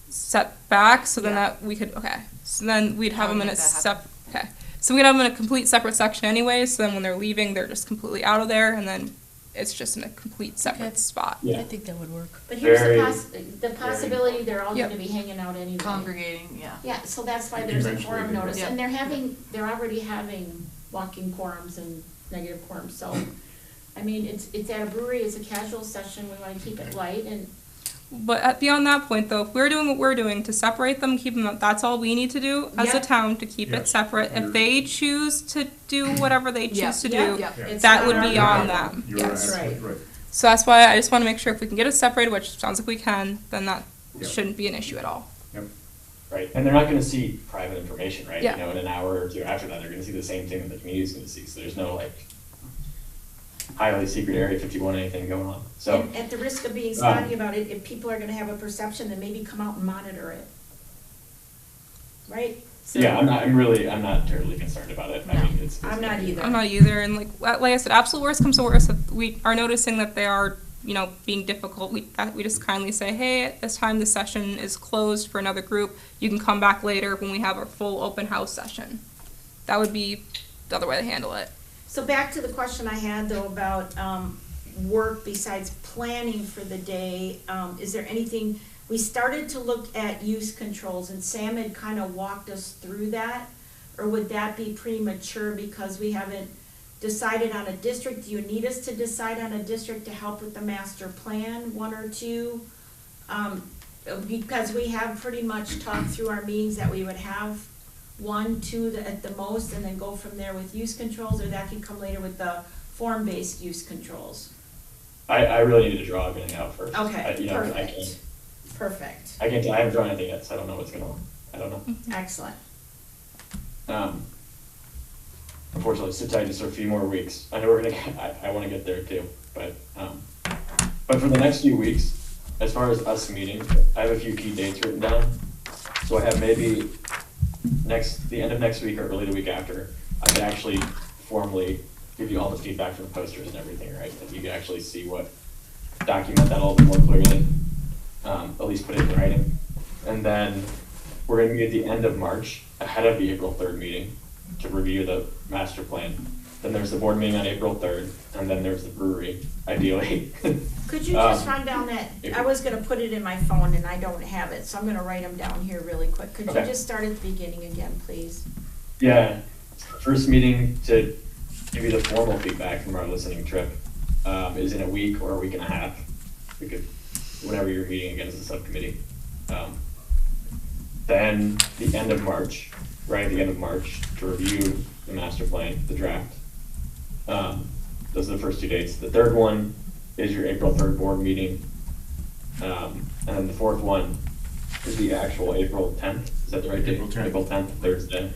set back, so then Yeah. that we could. Okay, So then we'd have How them would in a that happen? okay. So we'd have them in a complete separate section anyway, so then when they're leaving, they're just completely out of there, and then it's just in a complete separate Okay. spot. Yeah. I think that would work. But here's Very- the possibility, they're all Yep. gonna be hanging out anyway. Congregating, yeah. Yeah, so that's why there's a Eventually quorum they will. notice, Yep. and they're already having walking quorums and negative quorums, so, I mean, it's at a brewery, it's a casual session, we wanna keep it light, and But beyond that point, though, if we're doing what we're doing to separate them, keep them, that's all we need to do as a Yep. town to keep Yes. it separate. If they choose to do whatever they Yeah. choose to Yeah. do, Yeah. it's that not would our be on problem. them. You're Yes. absolutely right. So that's why I just want to make sure if we can get it separated, which sounds like we can, then that Yeah. shouldn't be an issue at all. Yep. Right, and they're not gonna see private information, right? Yeah. You know, in an hour or two after that, they're gonna see the same thing that the community's gonna see, so there's no like highly secret Area 51 anything going on, so. And at the risk of being snotty about it, if people are gonna have a perception, then maybe come out and monitor it. Right? So- Yeah, I'm not terribly concerned about it, I No. mean, it's. I'm not either. I'm not either, and like I said, absolute worst comes to worst, if we are noticing that they are, being difficult, we just kindly say, hey, at this time the session is closed for another group, you can come back later when we have our full open house session. That would be the other way to handle it. So back to the question I had though about, work besides planning for the day, is there anything, we started to look at use controls and Sam had kind of walked us through that, or would that be premature because we haven't decided on a district? Do you need us to decide on a district to help with the master plan, one or two? Because we have pretty much talked through our meetings that we would have one, two at the most, and then go from there with use controls, or that could come later with the form-based use controls. I really need to draw everything out first. Okay, You know, perfect, perfect, I haven't drawn anything yet, so I don't know what's going on, I don't know. excellent. Unfortunately, sit tight just for a few more weeks. I know we're gonna, I wanna get there too, but for the next few weeks, as far as us meeting, I have a few key dates written down. So I have maybe the end of next week or early the week after, I could actually formally give you all the feedback from the posters and everything, right? That you can actually see document that a little bit more clearly, at least put it in writing. And then we're gonna meet at the end of March, ahead of the April 3rd meeting, to review the master plan. Then there's the board meeting on April 3rd, and then there's the brewery, ideally. Could you just run down that, I was gonna put it in my phone and I don't have it, so I'm gonna write them down here really quick. Could you Okay. just start at the beginning again, please? Yeah, first meeting to give you the formal feedback from our listening trip is in a week or a week and a half. We could, whenever you're meeting again as a subcommittee. Then the end of March, right, the end of March, to review the master plan, the draft. Those are the first two dates. The third one is your April 3rd board meeting. And then the fourth one is the actual April 10th. Is that the right date? April 10th. April 10th, Thursday.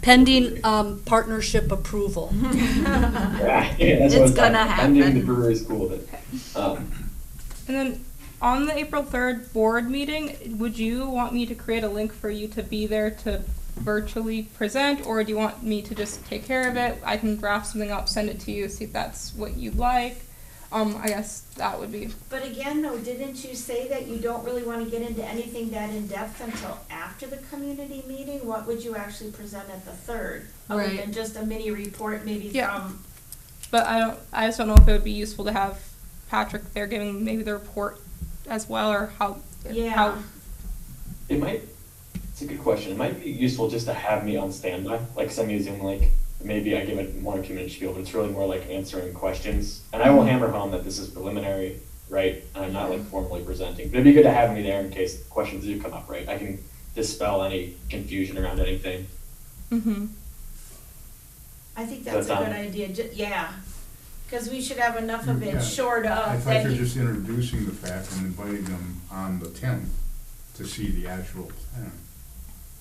Pending, partnership approval. Yeah, that's It's what gonna Pending the happen. brewery's cool with it. And then on the April 3rd board meeting, would you want me to create a link for you to be there to virtually present, or do you want me to just take care of it? I can draft something up, send it to you, see if that's what you'd like. I guess that would be, But again, though, didn't you say that you don't really wanna get into anything that in-depth until after the community meeting? What would you actually present at the 3rd? Other Right. than just a mini report maybe Yeah. from, but I just don't know if it would be useful to have Patrick there giving maybe the report as well, or how. yeah. It might, it's a good question. It might be useful just to have me on standby, like send me a Zoom link. Maybe I give it 1 or 2 minute spiel, but it's really more like answering questions. And I will hammer home that this is preliminary, right? And I'm not like formally presenting, but it'd be good to have me there in case questions do come up, right? I can dispel any confusion around anything. Mm-hmm. I think that's a That's, good idea, yeah, cause we should have enough of Yeah. it shored I up thought that you're he, just introducing the fact and inviting them on the 10th to see the actual plan,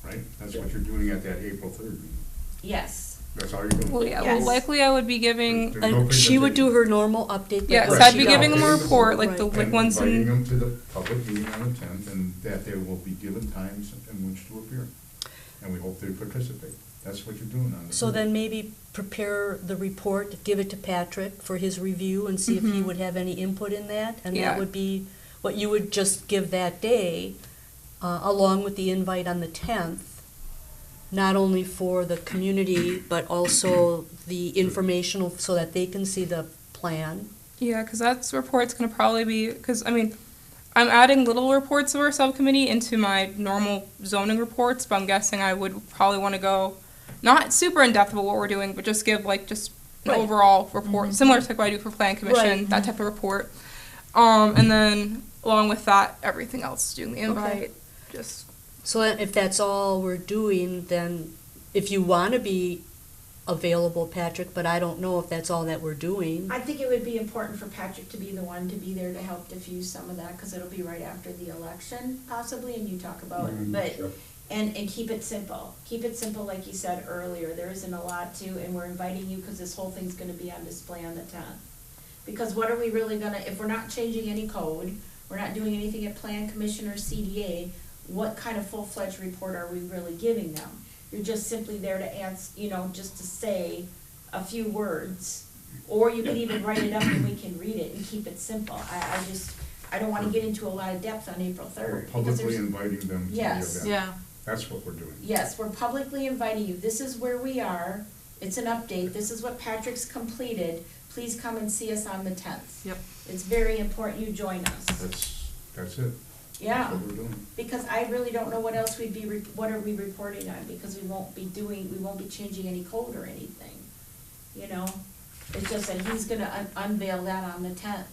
right? That's what you're doing at that April 3rd meeting. yes. That's all you're doing. Well, yeah, Yes. well, likely I would be giving, There's no And she would do presentation. her normal update. yeah, like so I'd be she giving does. them a report, like the, Right. like And ones inviting in, them to the public meeting on the 10th, and that they will be given times in which to appear. And we hope they participate. That's what you're doing on the. So 3rd. then maybe prepare the report, give it to Patrick for his review and see if he Mhm. would have any input in that. And Yeah. that would be what you would just give that day, along with the invite on the 10th. not only for the community, but also the informational, so that they can see the plan. Yeah, because that's report's gonna probably be, because, I mean, I'm adding little reports of our subcommittee into my normal zoning reports, but I'm guessing I would probably want to go, not super in-depth about what we're doing, but just give like just an Right. overall report, similar to what I do for Plan Commission, Right. that type of report. And then along with that, everything else, doing the invite, just, So if that's all we're doing, then if you want to be available, Patrick, but I don't know if that's all that we're doing. I think it would be important for Patrick to be the one to be there to help diffuse some of that, because it'll be right after the election possibly, and you talk about it, but, Sure. and keep it simple. Keep it simple, like you said earlier, there isn't a lot to, and we're inviting you, because this whole thing's gonna be on display on the 10th. Because what are we really gonna, if we're not changing any code, we're not doing anything at Plan Commission or CDA, what kind of full-fledged report are we really giving them? You're just simply there to answer, just to say a few words. Or you can even write it up and we can read it and keep it simple. I don't wanna get into a lot of depth on April We're 3rd. because publicly there's- inviting them to the Yes. event. Yeah. That's what we're doing. Yes, we're publicly inviting you. This is where we are. It's an update. This is what Patrick's completed. Please come and see us on the 10th. Yep. It's very important you join us. That's it. Yeah. That's what we're doing. Because I really don't know what else what are we reporting on, because we won't be changing any code or anything, It's just that he's gonna unveil that on the 10th.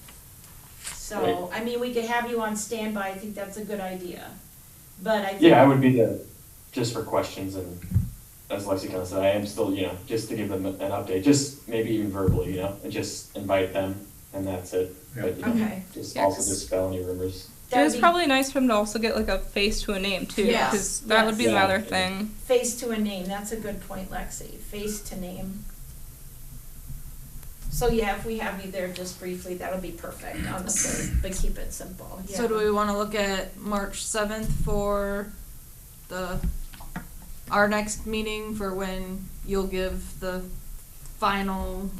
So, I mean, we could have you on standby, I think that's a good idea, but I think. Yeah, I would be just for questions, and as Lexi kind of said, I am still, just to give them an update, just maybe even verbally, and just invite them, and that's it. Yeah. But, Okay. just Yeah, also 'cause- dispel any rumors. it was probably nice for him to also get like a face to a name too, Yes, because that would be yes. another thing. Face to a name, that's a good point, Lexi, face to name. So yeah, if we have you there just briefly, that'll be perfect on the 3rd, but keep it simple, yeah. So do we wanna look at March 7th for our next meeting, for when you'll give the final,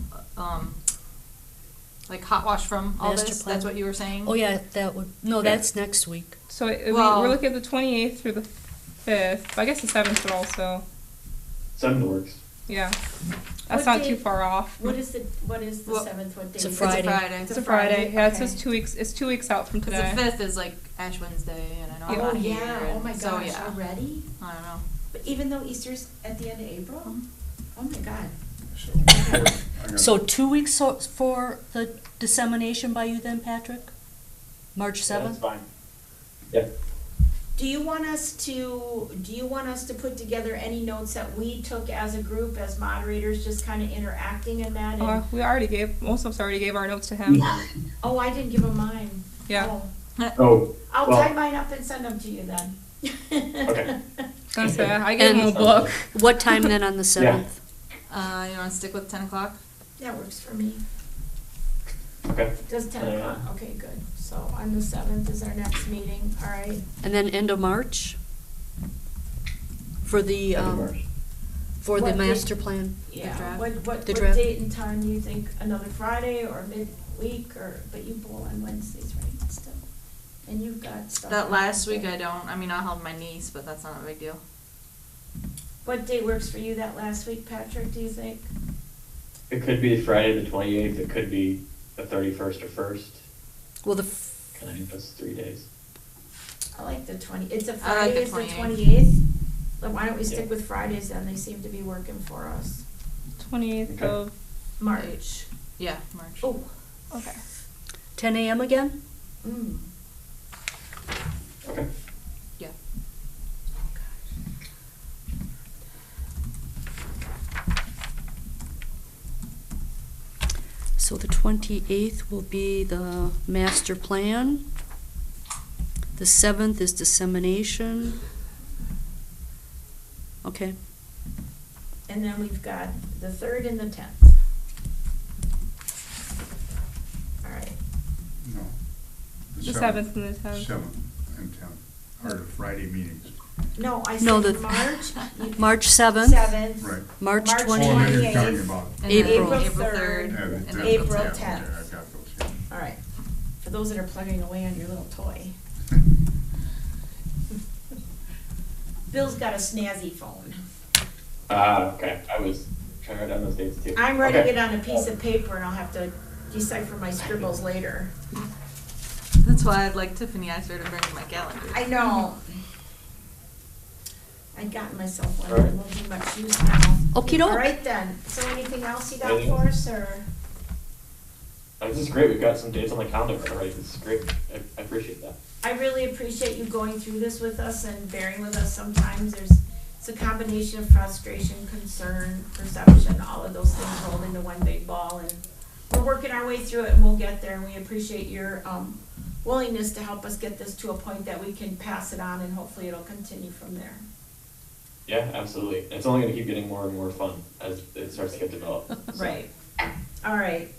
like hot wash from all Master this? plan. That's what you were saying? Oh, yeah, that's next week. So Well- we're looking at the 28th through the 5th, but I guess the 7th would also, 7th works. yeah. What That's not day- too far off. What is the Well, 7th, what day? it's a is it? Friday. It's a Friday, yeah, it okay. says 2 weeks, it's 2 weeks out from Cause today. the 5th is like Ash Wednesday, and I know I'm Oh, not here, yeah, oh and my so, gosh, yeah. already? I don't know. But even though Easter's at the end of April? Mhm. Oh my God. So, I got- So 2 weeks for the dissemination by you then, Patrick? March Yeah, 7th? that's fine. Yeah. Do you want us to put together any notes that we took as a group, as moderators, just kind of interacting in that? And- Most of us already gave our notes to him. Oh, I didn't give them mine. Yeah. Oh. Oh, I'll Well- type mine up and send them to you then. Okay. That's it. I gave him a And- book. What time then on the 7th? You wanna stick with 10 o'clock? That works for me. okay. Does 10 Yeah. o'clock? Okay, good. So on the 7th is our next meeting, all right? And then end of March? For the, End of March. for the What date? master plan? Yeah, draft. what The draft. date and time do you think? Another Friday or midweek, but you bowl on Wednesdays, right, still? And you've got stuff. That on last week Wednesday. I don't, I mean, I'll help my niece, but that's not a big deal. What date works for you that last week, Patrick, do you think? It could be Friday the 28th, it could be the 31st or 1st. Well, Kind of give us 3 days. I like the it's a I like Friday, the it's the 28th. 28th? Then why don't we Yeah. stick with Fridays then, they seem to be working for us. 28th Okay. of, March. Yeah, March. Oh, okay. 10 a.m. again? mm. Okay. Yeah. So the 28th will be the master plan. The 7th is dissemination. Okay. And then we've got the 3rd and the 10th. All right, No. The 7th and the 10th. 7th and 10th are the Friday meetings. no, I No, said the- March. March 7th, 7th. Right. March March 20th. Oh, and you're 28th. talking about. And April. then April 3rd. Yeah, and that's- April yeah, 10th. okay, I've got those, yeah. All right, for those that are plugging away on your little toy. Bill's got a snazzy phone. Okay, I was trying to write down those dates too. I'm writing Okay. it on a piece of paper and I'll have to decipher my scribbles later. That's why I'd like Tiffany I started bringing my calendar. I know. I've gotten myself one, Alright. it won't be much use now. Okey-doke. All right then, so anything else you got Anything for us, or? This is great, we've got some dates on the calendar already, this is great, I appreciate that. I really appreciate you going through this with us and bearing with us sometimes. It's a combination of frustration, concern, perception, all of those things rolled into one big ball. And we're working our way through it and we'll get there. And we appreciate your willingness to help us get this to a point that we can pass it on and hopefully it'll continue from there. Yeah, absolutely, it's only gonna keep getting more and more fun as it starts to get developed. So. Right. All right.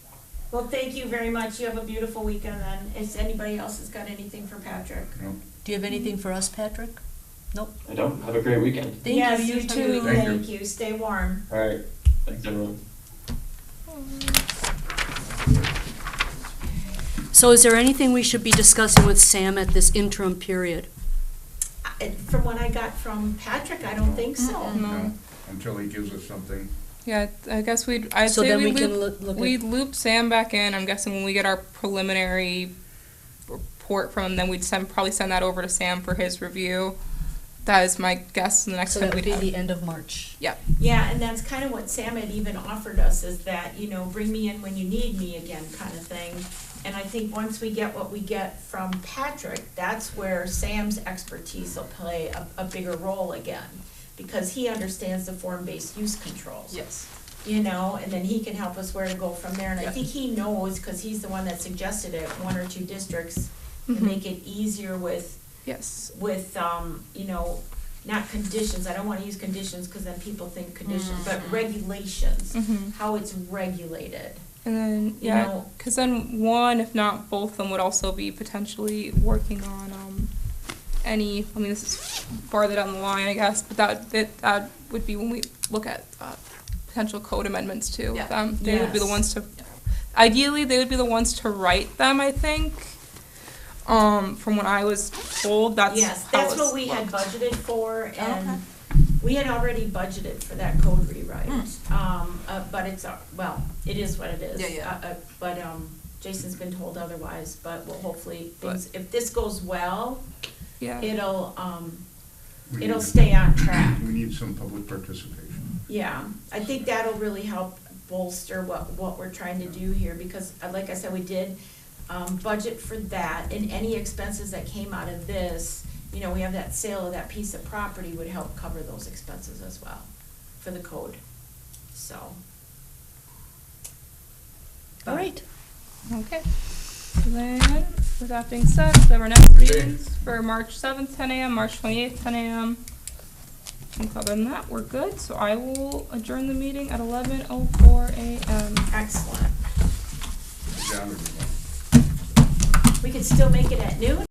Well, thank you very much. You have a beautiful weekend then. Is anybody else has got anything for Patrick? No? Do you have anything for us, Patrick? Nope. I don't, have a great weekend. Thank Yes, you. you too. Thank you. Thank you. Stay warm. Alright, thanks everyone. So is there anything we should be discussing with Sam at this interim period? From what I got from Patrick, I don't think so. No, until he gives us something. Yeah, I guess I'd So say then we'd we can look at. we'd loop Sam back in. I'm guessing when we get our preliminary report from him, then we'd probably send that over to Sam for his review. That is my guess. In the next So time that would we'd be have. the end of March. Yep. Yeah, and that's kind of what Sam had even offered us, is that, you know, bring me in when you need me again kind of thing. And I think once we get what we get from Patrick, that's where Sam's expertise will play a bigger role again. Because he understands the form-based use controls. Yes. You know, and then he can help us where to go from there. And I Yeah. think he knows, because he's the one that suggested it, 1 or 2 districts, to Mhm. make it easier with, Yes. you know, not conditions, I don't wanna use conditions, cause then people think conditions, but Mhm. regulations, Mhm. how it's regulated. And then, You yeah, know- because then one, if not both of them, would also be potentially working on any. I mean, this is farther down the line, I guess, but that would be when we look at potential code amendments too. Yeah. They would be the Yes. ones to. Ideally, they would be the ones to write them. I think. From what I was told, that's Yes, how that's it's what we had looked. budgeted for, Okay. and we had already budgeted for that code rewrite. But it's, well, it is what it is. Yeah, yeah. But, Jason's been told otherwise, but we'll hopefully, But- if this goes well, Yeah. it'll We it'll need- stay on track. We need some public participation. Yeah, I think that'll really help bolster what we're trying to do here, because, like I said, we did, budget for that, and any expenses that came out of this, you know, we have that sale of that piece of property would help cover those expenses as well, for the code, so. All right. Okay. So then, with that being said, we have our next meetings for March 7th, 10 a.m., March 28th, 10 a.m. I think other than that, we're good. So I will adjourn the meeting at 11:04 a.m. Excellent. Down to the- We could still make it at noon?